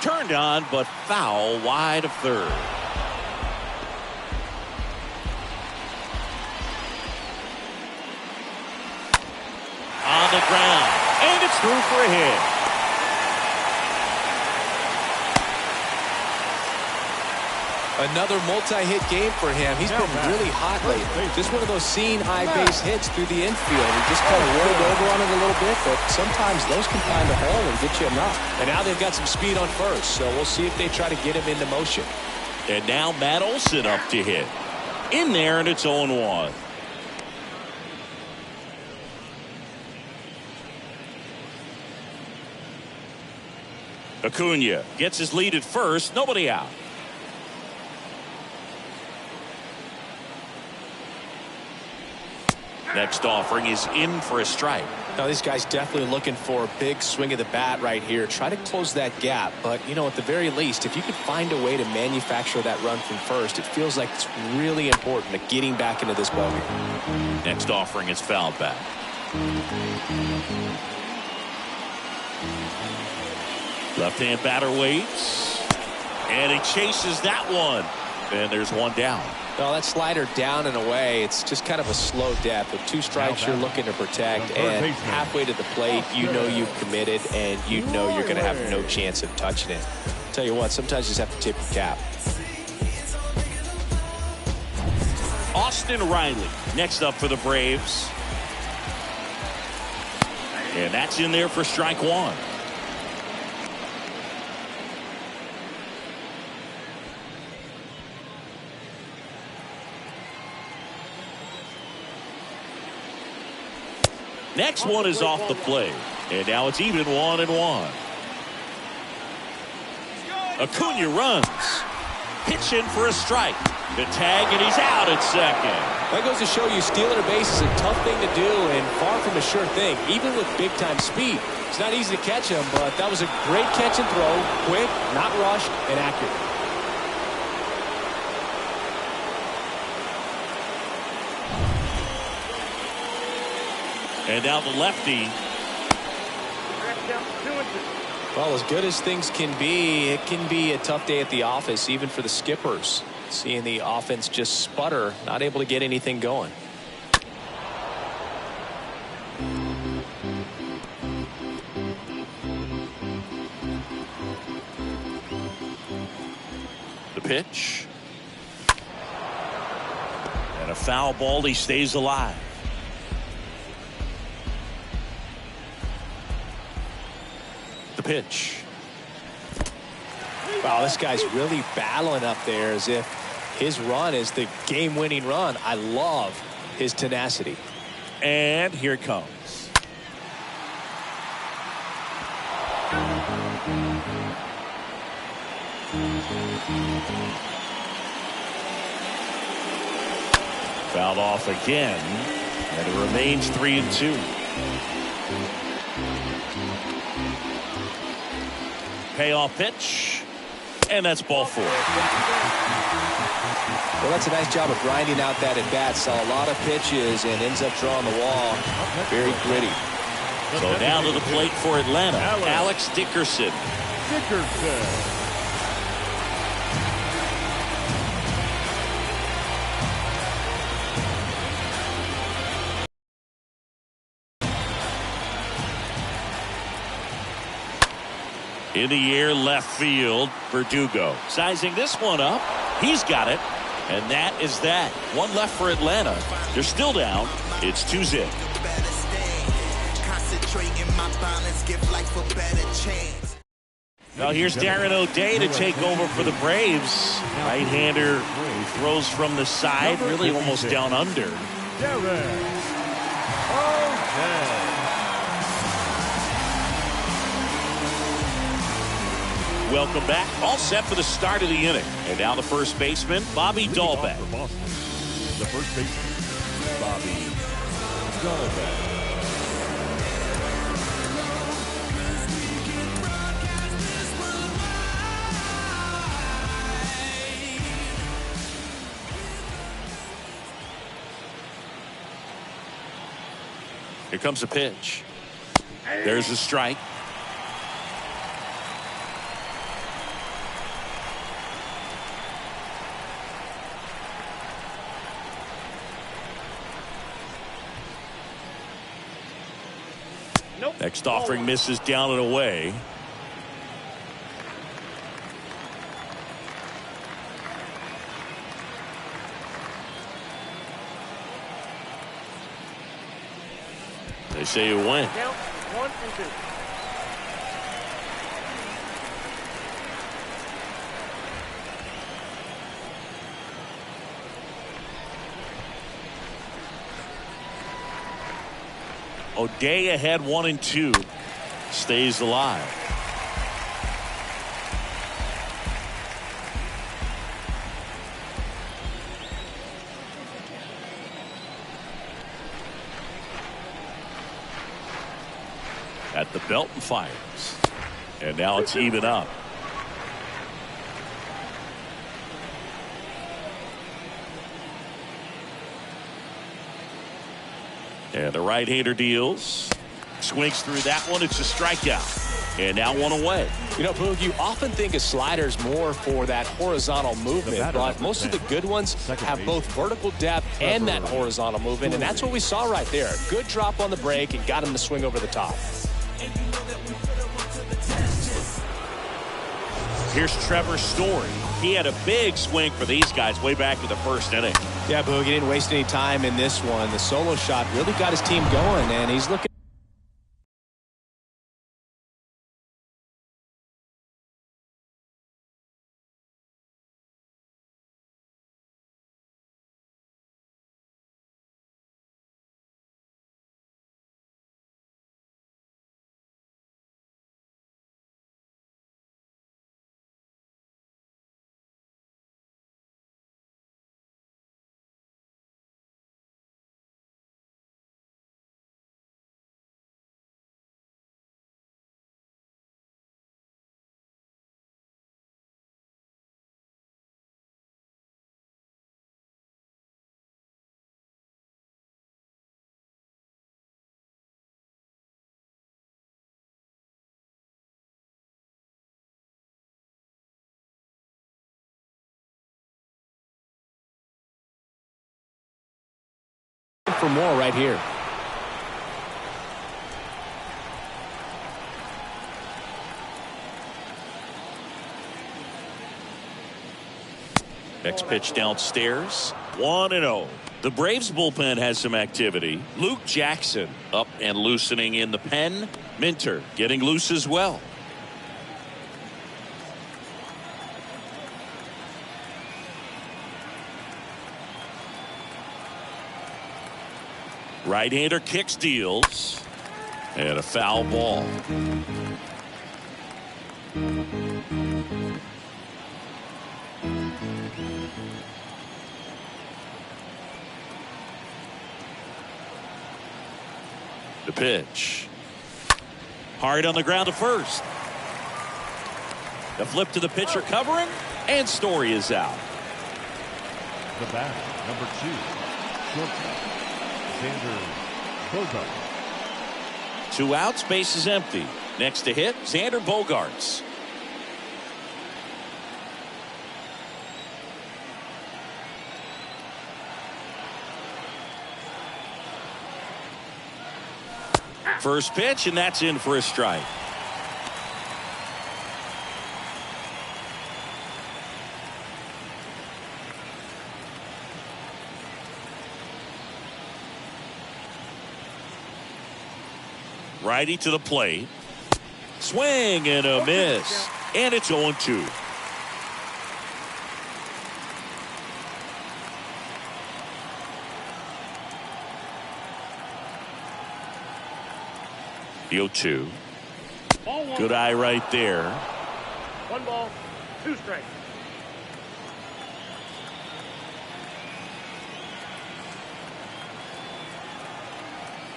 Turned on, but foul wide of third. On the ground, and it's through for a hit.
Another multi-hit game for him. He's been really hot lately. Just one of those seeing eye base hits through the infield. He just kind of rolled over on it a little bit, but sometimes those can find a hole and get you enough. And now they've got some speed on first, so we'll see if they try to get him into motion.
And now Matt Olson up to hit. In there, and it's 0-1. Acuna gets his lead at first. Nobody out. Next offering is in for a strike.
Now these guys definitely looking for a big swing of the bat right here. Try to close that gap. But, you know, at the very least, if you could find a way to manufacture that run from first, it feels like it's really important to getting back into this ballgame.
Next offering is fouled back. Left-hand batter waits. And he chases that one. And there's one down.
Well, that slider down and away, it's just kind of a slow death. With 2 strikes you're looking to protect, and halfway to the plate, you know you've committed, and you know you're going to have no chance of touching it. Tell you what, sometimes you just have to tip your cap.
Austin Riley next up for the Braves. And that's in there for strike 1. Next one is off the plate. And now it's even 1-1. Acuna runs. Pitch in for a strike. The tag, and he's out at second.
That goes to show you stealing a base is a tough thing to do and far from a sure thing, even with big-time speed. It's not easy to catch him, but that was a great catch and throw. Quick, not rushed, and accurate.
And now the lefty.
Well, as good as things can be, it can be a tough day at the office, even for the skippers. Seeing the offense just sputter, not able to get anything going.
The pitch. And a foul ball. He stays alive. The pitch.
Wow, this guy's really battling up there as if his run is the game-winning run. I love his tenacity.
And here it comes. Fouled off again, and it remains 3-2. Payoff pitch, and that's ball 4.
Well, that's a nice job of grinding out that at bat. Saw a lot of pitches and ends up drawing the wall. Very gritty.
So now to the plate for Atlanta, Alex Dickerson. In the air, left field, Verdugo. Sizing this one up. He's got it. And that is that. One left for Atlanta. They're still down. It's 2-0.
Trading my balance, give life a better chance.
Now here's Darren O'Day to take over for the Braves. Right-hander who throws from the side, really almost down under.
Darren O'Day.
Welcome back. All set for the start of the inning. And now the first baseman, Bobby Dahlbeck.
For Boston, the first baseman, Bobby Dahlbeck.
Here comes a pitch. There's a strike. Next offering misses down and away. They say you win.
Count 1 and 2.
O'Day ahead 1 and 2. Stays alive. At the belt and fires. And now it's even up. And the right-hander deals. Swings through that one. It's a strikeout. And now one away.
You know, Boog, you often think of sliders more for that horizontal movement, but most of the good ones have both vertical depth and that horizontal movement, and that's what we saw right there. Good drop on the break and got him to swing over the top.
Here's Trevor Story. He had a big swing for these guys way back in the first inning.
Yeah, Boog, he didn't waste any time in this one. The solo shot really got his team going, and he's looking. For more right here.
Next pitch downstairs. 1-0. The Braves bullpen has some activity. Luke Jackson up and loosening in the pen. Minter getting loose as well. Right-hander kicks, deals, and a foul ball. The pitch. Hard on the ground to first. The flip to the pitcher covering, and Story is out.
The batter, number 2, shortstop, Xander Bogaerts.
2 outs, base is empty. Next to hit, Xander Bogaerts. First pitch, and that's in for a strike. Righty to the plate. Swing and a miss. And it's 0-2. The 0-2. Good eye right there.
1 ball, 2 strikes.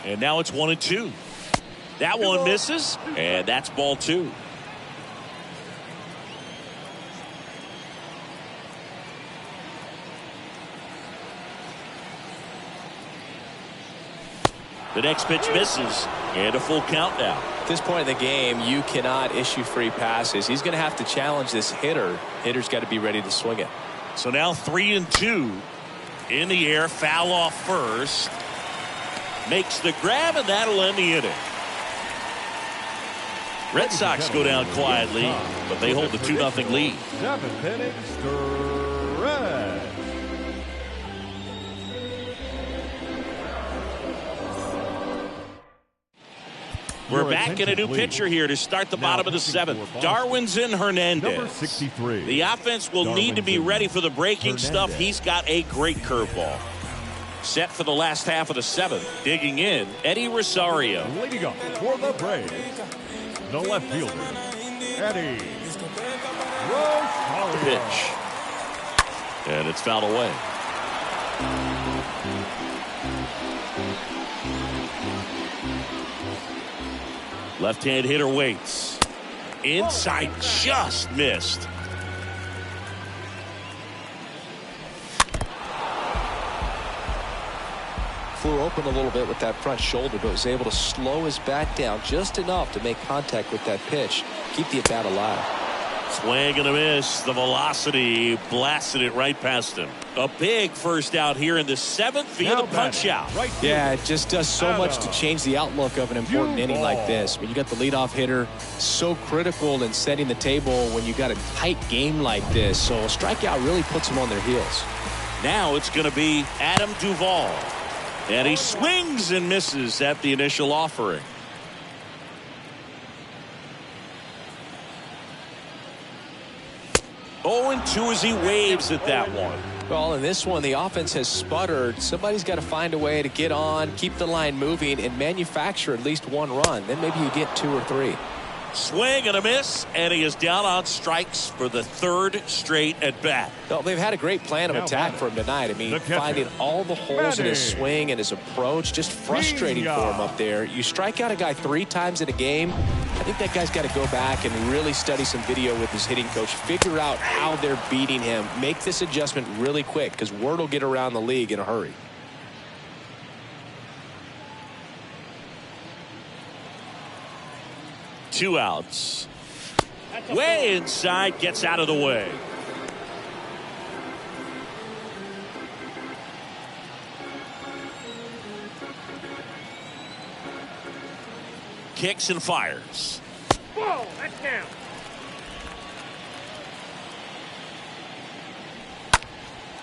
And now it's 1-2. That one misses, and that's ball 2. The next pitch misses, and a full count now.
At this point in the game, you cannot issue free passes. He's going to have to challenge this hitter. Hitter's got to be ready to swing it.
So now 3-2 in the air. Foul off first. Makes the grab, and that'll end the inning. Red Sox go down quietly, but they hold the 2-0 lead.
7th inning, stretch.
We're back in a new pitcher here to start the bottom of the 7th. Darwinzon Hernandez.
Number 63.
The offense will need to be ready for the breaking stuff. He's got a great curveball. Set for the last half of the 7th. Digging in, Eddie Rosario.
Leading up for the Braves, the left fielder, Eddie Rosario.
Pitch. And it's fouled away. Left-hand hitter waits. Inside, just missed.
Flew open a little bit with that front shoulder, but was able to slow his bat down just enough to make contact with that pitch. Keep the at-bat alive.
Swing and a miss. The velocity blasted it right past him. A big first out here in the 7th via the punch out.
Right,
Yeah, it just does so much to change the outlook of an important inning like this. I mean, you got the leadoff hitter, so critical in setting the table when you got a tight game like this. So a strikeout really puts them on their heels.
Now it's going to be Adam Duvall. And he swings and misses at the initial offering. 0-2 as he waves at that one.
Well, in this one, the offense has sputtered. Somebody's got to find a way to get on, keep the line moving, and manufacture at least one run. Then maybe you get 2 or 3.
Swing and a miss, and he is down on strikes for the 3rd straight at bat.
Well, they've had a great plan of attack for him tonight. I mean, finding all the holes in his swing and his approach, just frustrating for him up there. You strike out a guy 3 times in a game, I think that guy's got to go back and really study some video with his hitting coach, figure out how they're beating him, make this adjustment really quick, because word will get around the league in a hurry.
Two outs. Way inside, gets out of the way. Kicks and fires.
Whoa, that's down.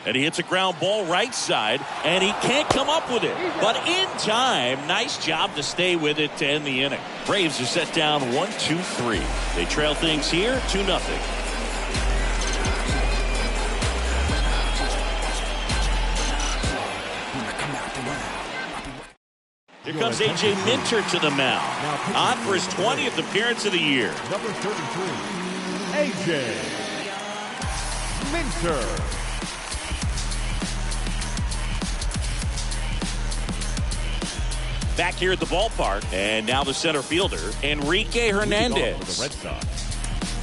And he hits a ground ball right side, and he can't come up with it. But in time, nice job to stay with it to end the inning. Braves are set down 1-2-3. They trail things here 2-0. Here comes A.J. Minter to the mound. On for his 20th appearance of the year.
Number 33, A.J. Minter.
Back here at the ballpark, and now the center fielder, Enrique Hernandez.
For the Red Sox,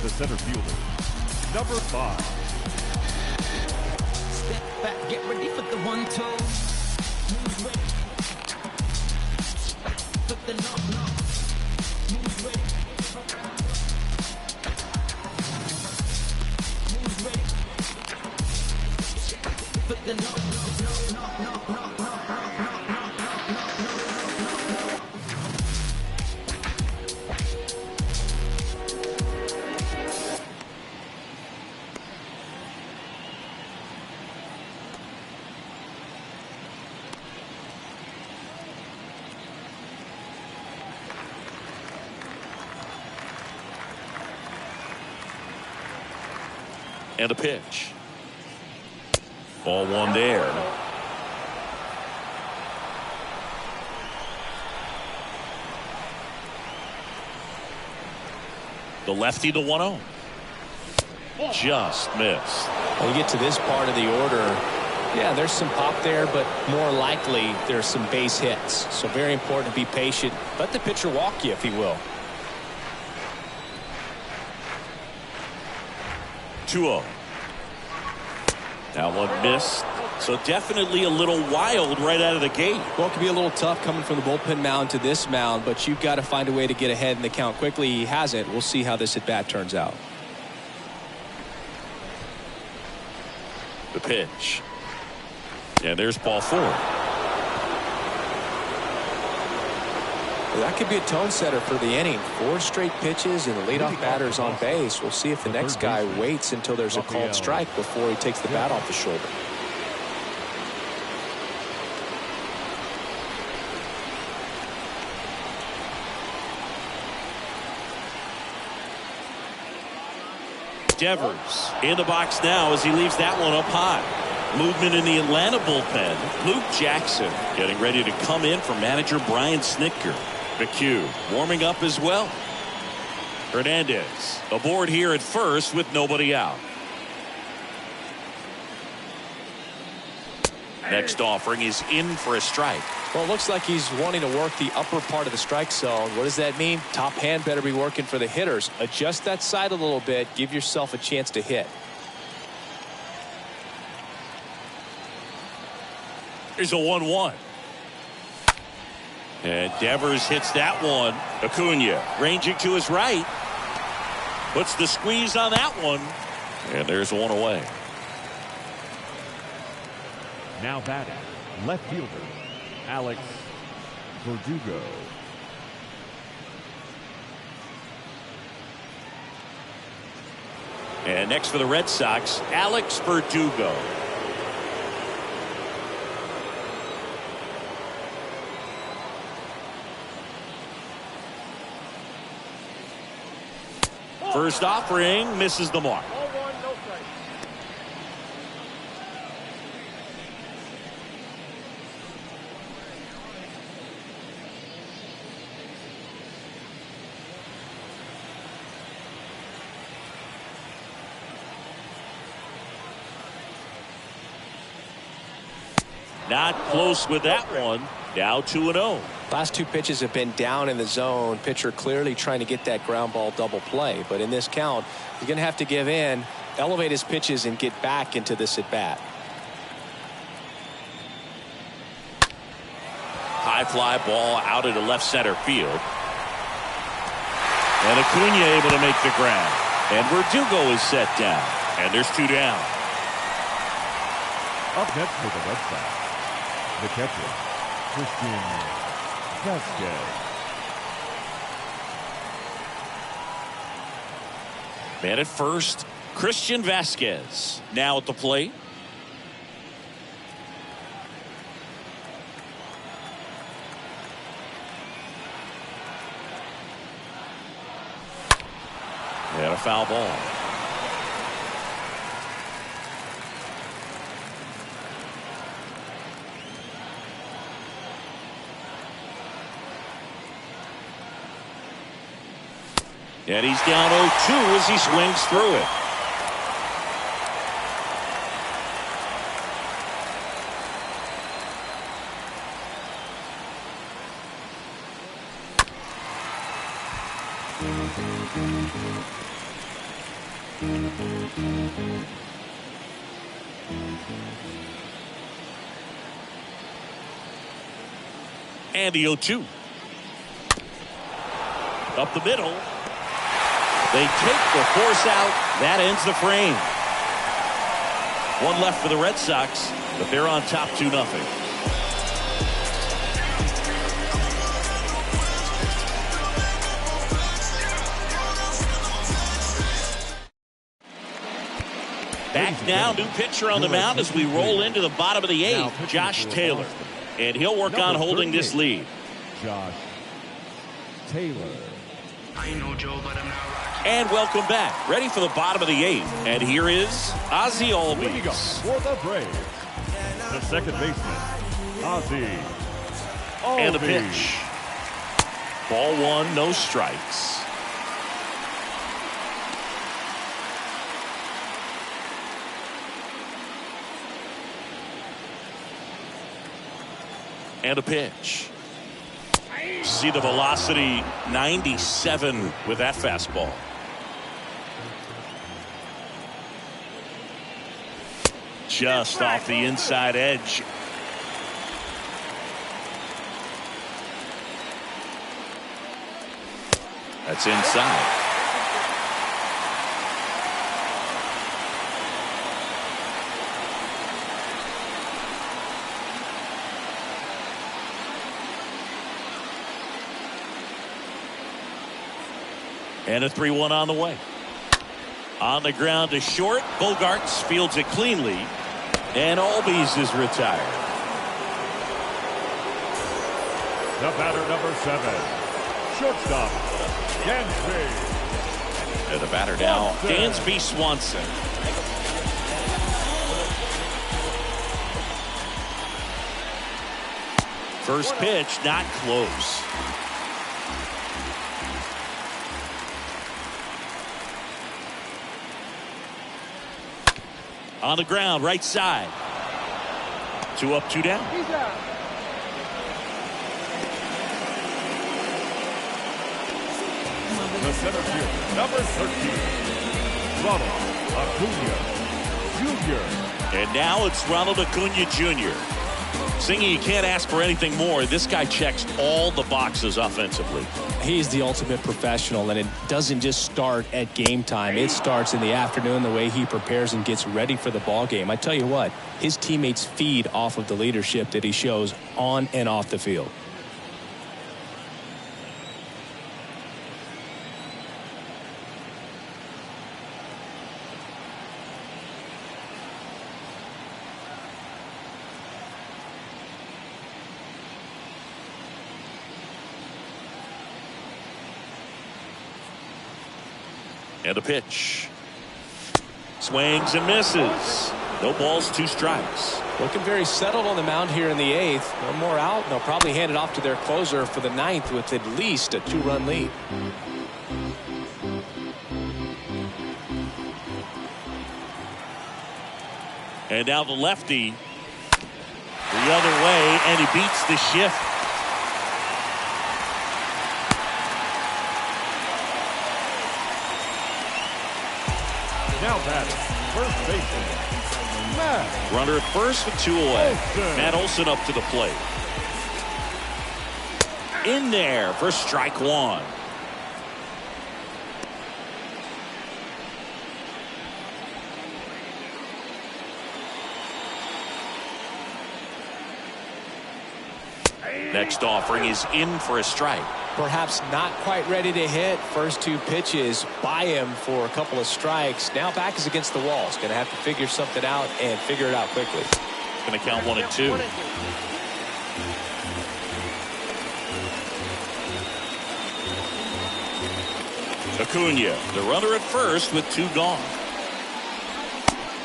the center fielder, number 5.
Step back, get ready for the 1-2. Move ready. Put the knock. Move ready. Move ready. Put the knock.
And a pitch. Ball one there. The lefty, the 1-0. Just missed.
When you get to this part of the order, yeah, there's some pop there, but more likely there's some base hits. So very important to be patient. Let the pitcher walk you, if he will.
2-0. That one missed. So definitely a little wild right out of the gate.
Well, it can be a little tough coming from the bullpen mound to this mound, but you've got to find a way to get ahead in the count quickly. He hasn't. We'll see how this at bat turns out.
The pitch. And there's ball 4.
Well, that could be a tone setter for the inning. 4 straight pitches and the leadoff batter's on base. We'll see if the next guy waits until there's a called strike before he takes the bat off the shoulder.
Devers in the box now as he leaves that one up high. Movement in the Atlanta bullpen. Luke Jackson getting ready to come in for manager Brian Snitker. McHugh warming up as well. Hernandez aboard here at first with nobody out. Next offering is in for a strike.
Well, it looks like he's wanting to work the upper part of the strike zone. What does that mean? Top hand better be working for the hitters. Adjust that side a little bit. Give yourself a chance to hit.
Here's a 1-1. And Devers hits that one. Acuna ranging to his right. Puts the squeeze on that one. And there's one away.
Now batting, left fielder, Alex Verdugo.
And next for the Red Sox, Alex Verdugo. First offering misses the mark.
Ball 1, no strike.
Not close with that one. Now 2-0.
Last 2 pitches have been down in the zone. Pitcher clearly trying to get that ground ball double play. But in this count, he's going to have to give in, elevate his pitches, and get back into this at bat.
High fly ball out into left center field. And Acuna able to make the grab. And Verdugo is set down. And there's 2 down.
Up next for the Red Sox, the catcher, Christian Vasquez.
Man at first, Christian Vasquez now at the plate. And a foul ball. And he's down 0-2 as he swings through it. And the 0-2. Up the middle. They take the force out. That ends the frame. 1 left for the Red Sox, but they're on top 2-0. Back now, new pitcher on the mound as we roll into the bottom of the 8th, Josh Taylor. And he'll work on holding this lead.
Josh Taylor.
I ain't no Joe, but I'm not Rocky.
And welcome back. Ready for the bottom of the 8th. And here is Ozzie
Leading up
Albies.
for the Braves, the second baseman, Ozzie
And the
Albies.
pitch. Ball 1, no strikes. And a pitch. See the velocity, 97 with that fastball. Just off the inside edge. That's inside. And a 3-1 on the way. On the ground to short. Bogarts fields it cleanly. And Albies is retired.
The batter, number 7, shortstop, Dansby.
And the batter now, Dansby Swanson. First pitch, not close. On the ground, right side. 2 up, 2 down.
The center fielder, number 13, Ronald Acuna Jr.
And now it's Ronald Acuna Jr. Singy, you can't ask for anything more. This guy checks all the boxes offensively.
He's the ultimate professional, and it doesn't just start at game time. It starts in the afternoon, the way he prepares and gets ready for the ball game. I tell you what, his teammates feed off of the leadership that he shows on and off the field.
And a pitch. Swings and misses. No balls, 2 strikes.
Looking very settled on the mound here in the 8th. No more out. They'll probably hand it off to their closer for the 9th with at least a 2-run lead.
And now the lefty the other way, and he beats the shift.
Now batting, first baseman, Matt.
Runner at first with 2 away.
Olson.
Matt Olson up to the plate. In there for strike 1. Next offering is in for a strike.
Perhaps not quite ready to hit. First 2 pitches by him for a couple of strikes. Now back is against the wall. He's going to have to figure something out and figure it out quickly.
Going to count 1 and 2. Acuna, the runner at first with 2 gone.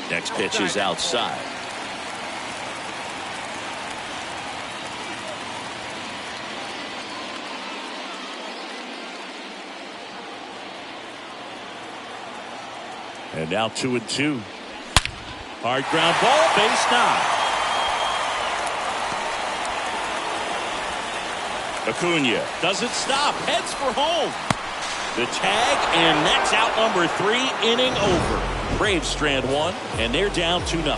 Next pitch is outside. And now 2 and 2. Hard ground ball, base 9. Acuna doesn't stop, heads for home. The tag, and that's out number 3, inning over. Braves strand 1, and they're down 2-0.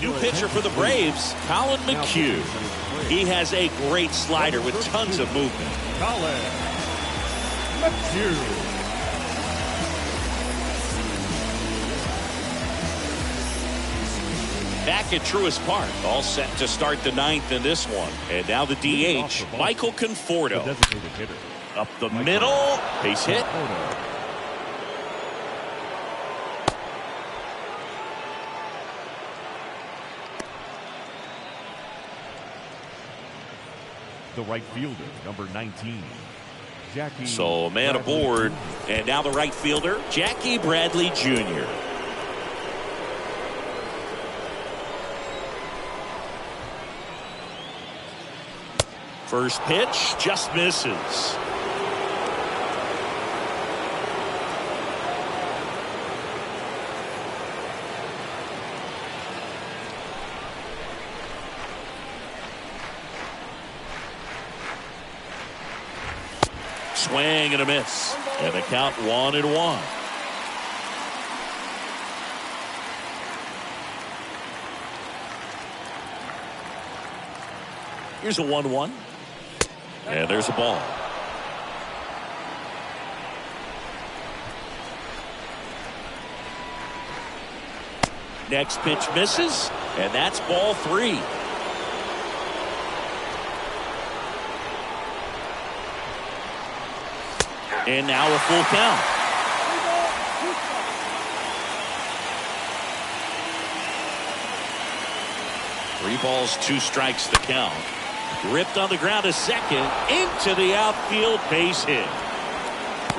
New pitcher for the Braves, Colin McHugh. He has a great slider with tons of movement.
Colin McHugh.
Back at Truist Park, all set to start the 9th in this one. And now the DH, Michael
The
Conforto.
designated hitter.
Up the middle, base hit.
The right fielder, number 19, Jackie.
So a man
Bradley
aboard,
Jr.
and now the right fielder, Jackie Bradley Jr. First pitch just misses. Swing and a miss, and the count 1-1. Here's a 1-1. And there's a ball. Next pitch misses, and that's ball 3. And now a full count. Three balls, 2 strikes the count. Ripped on the ground to second, into the outfield, base hit.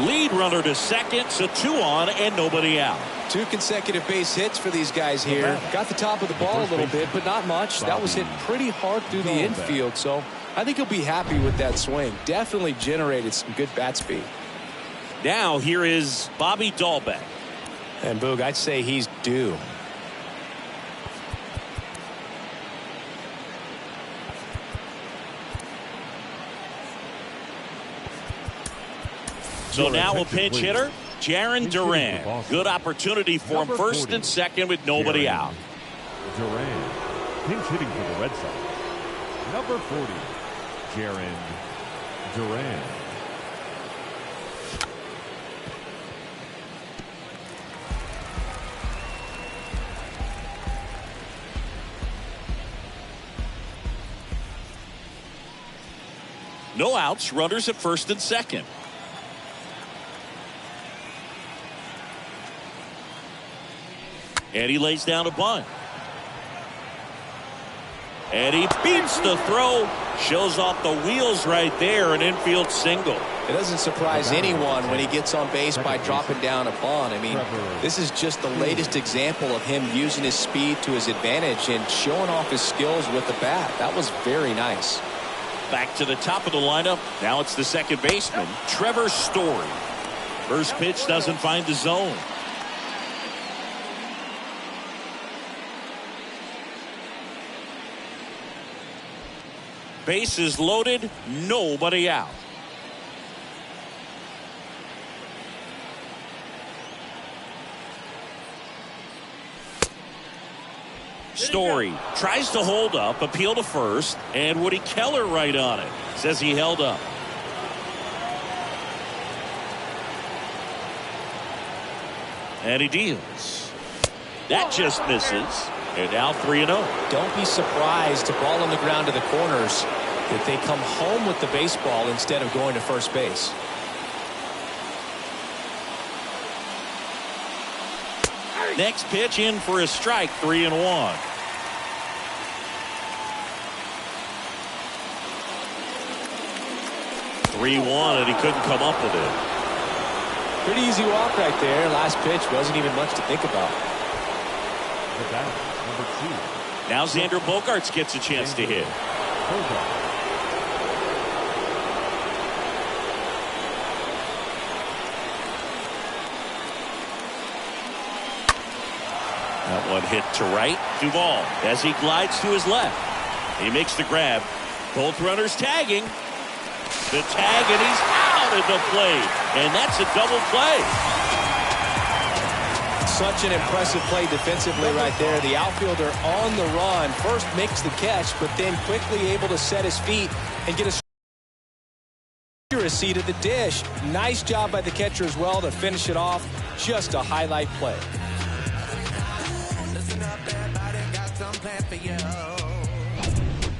Lead runner to second, so 2 on and nobody out.
2 consecutive base hits for these guys here. Got the top of the ball a little bit, but not much. That was hit pretty hard through the infield, so I think he'll be happy with that swing. Definitely generated some good bat speed.
Now here is Bobby Dahlbeck.
And Boog, I'd say he's due.
So now a pinch hitter, Jarren Duran. Good opportunity for him, first and second with nobody out.
Duran, pinch hitting for the Red Sox. Number 40, Jarren Duran.
No outs, runners at first and second. And he lays down a bunt. And he beats the throw. Shows off the wheels right there. An infield single.
It doesn't surprise anyone when he gets on base by dropping down a bunt. I mean, this is just the latest example of him using his speed to his advantage and showing off his skills with the bat. That was very nice.
Back to the top of the lineup. Now it's the second baseman, Trevor Story. First pitch doesn't find the zone. Bases loaded, nobody out. Story tries to hold up, appeal to first, and Woody Keller right on it. Says he held up. And he deals. That just misses. And now 3-0.
Don't be surprised to ball on the ground to the corners that they come home with the baseball instead of going to first base.
Next pitch in for a strike, 3-1. And he couldn't come up with it.
Pretty easy walk right there. Last pitch wasn't even much to think about.
The bat, number 2.
Now Xander Bogaerts gets a chance to hit. That one hit to right. Duvall as he glides to his left. He makes the grab. Both runners tagging. The tag, and he's out at the plate. And that's a double play.
Such an impressive play defensively right there. The outfielder on the run. First makes the catch, but then quickly able to set his feet and get a accuracy to the dish. Nice job by the catcher as well to finish it off. Just a highlight play.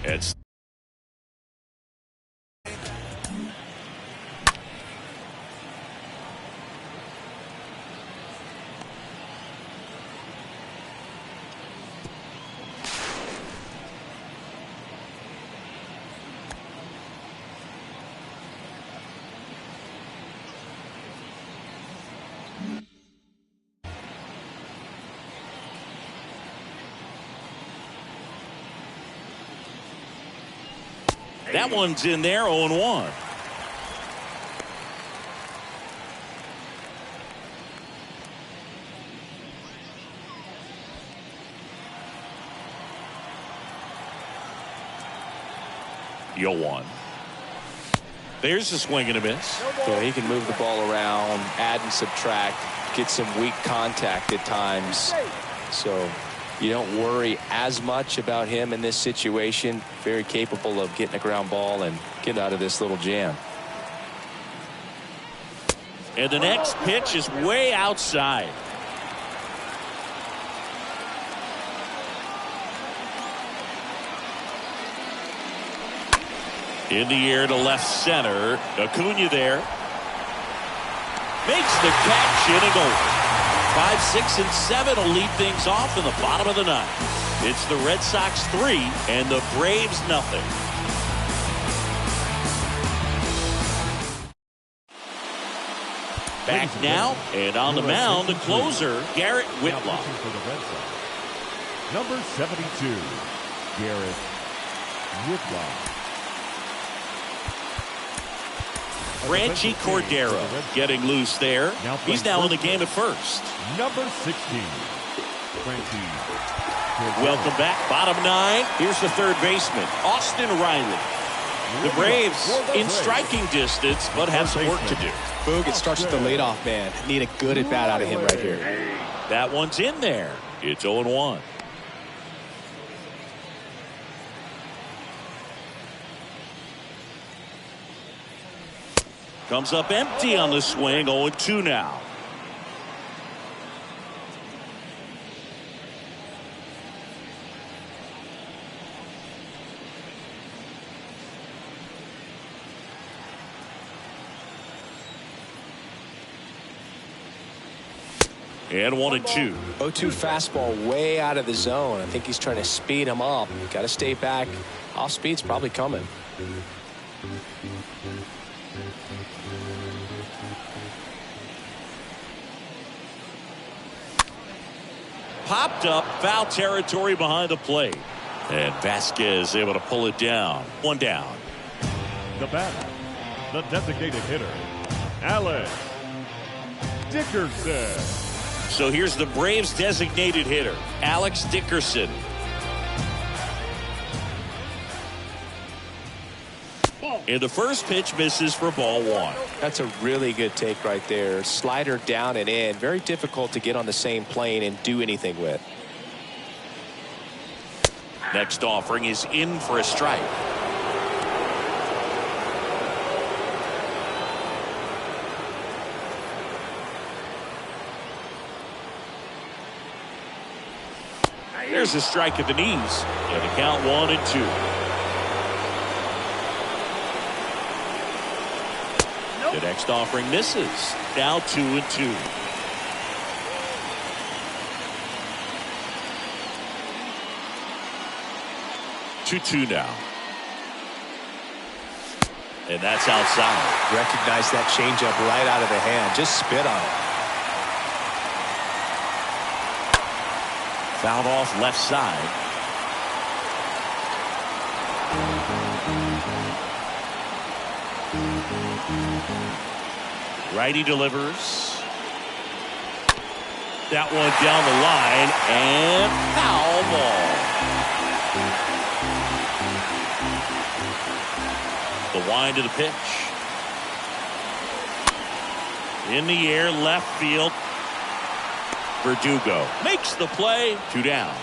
It's That one's in there, 0-1. Yoan. There's a swing and a miss.
Yeah, he can move the ball around, add and subtract, get some weak contact at times. So you don't worry as much about him in this situation. Very capable of getting a ground ball and get out of this little jam.
And the next pitch is way outside. In the air to left center. Acuna there. Makes the catch, in and over. 5, 6, and 7 will lead things off in the bottom of the ninth. It's the Red Sox 3 and the Braves nothing. Back now, and on the mound, the closer, Garrett Whitlock.
For the Red Sox, number 72, Garrett Whitlock.
Franchi Cordero getting loose there. He's now in the game at first.
Number 16, Franchi Cordero.
Welcome back. Bottom 9. Here's the third baseman, Austin Riley. The Braves in striking distance, but have some work to do.
Boog, it starts with the leadoff man. Need a good at bat out of him right here.
That one's in there. It's 0-1. Comes up empty on the swing. 0-2 now. And 1-2.
0-2 fastball way out of the zone. I think he's trying to speed him up. Got to stay back. Off speed's probably coming.
Popped up, foul territory behind the plate. And Vasquez able to pull it down. One down.
The batter, the designated hitter, Alex Dickerson.
So here's the Braves designated hitter, Alex Dickerson. And the first pitch misses for ball 1.
That's a really good take right there. Slider down and in. Very difficult to get on the same plane and do anything with.
Next offering is in for a strike. There's a strike at the knees. And the count 1-2. The next offering misses. Now 2-2. Two now. And that's outside.
Recognize that changeup right out of the hand. Just spit on it.
Fouled off left side. Righty delivers. That one down the line and foul ball. The wind of the pitch. In the air, left field. Verdugo makes the play. 2 down.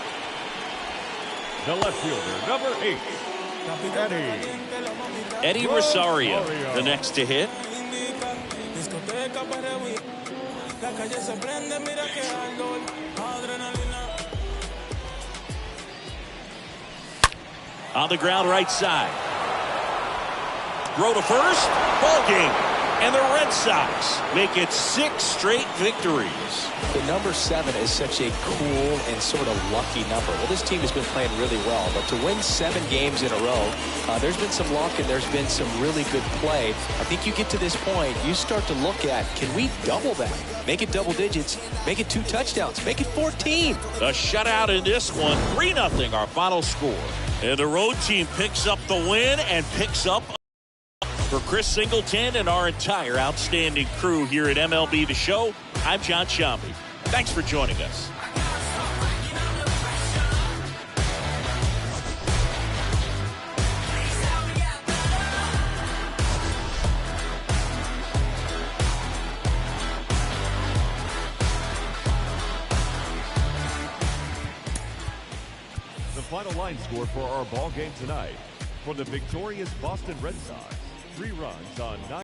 The left fielder, number 8,
Eddie Rosario, the next to hit. On the ground right side. Throw to first. Ball game. And the Red Sox make it 6 straight victories.
The number 7 is such a cool and sort of lucky number. Well, this team has been playing really well, but to win 7 games in a row, there's been some luck and there's been some really good play. I think you get to this point, you start to look at, can we double that? Make it double digits, make it 2 touchdowns, make it 14.
A shutout in this one, 3-0 our final score. And the road team picks up the win and picks up. For Chris Singleton and our entire outstanding crew here at MLB The Show, I'm John Sciambi. Thanks for joining us.
The final line score for our ball game tonight. For the victorious Boston Red Sox, 3 runs on 9.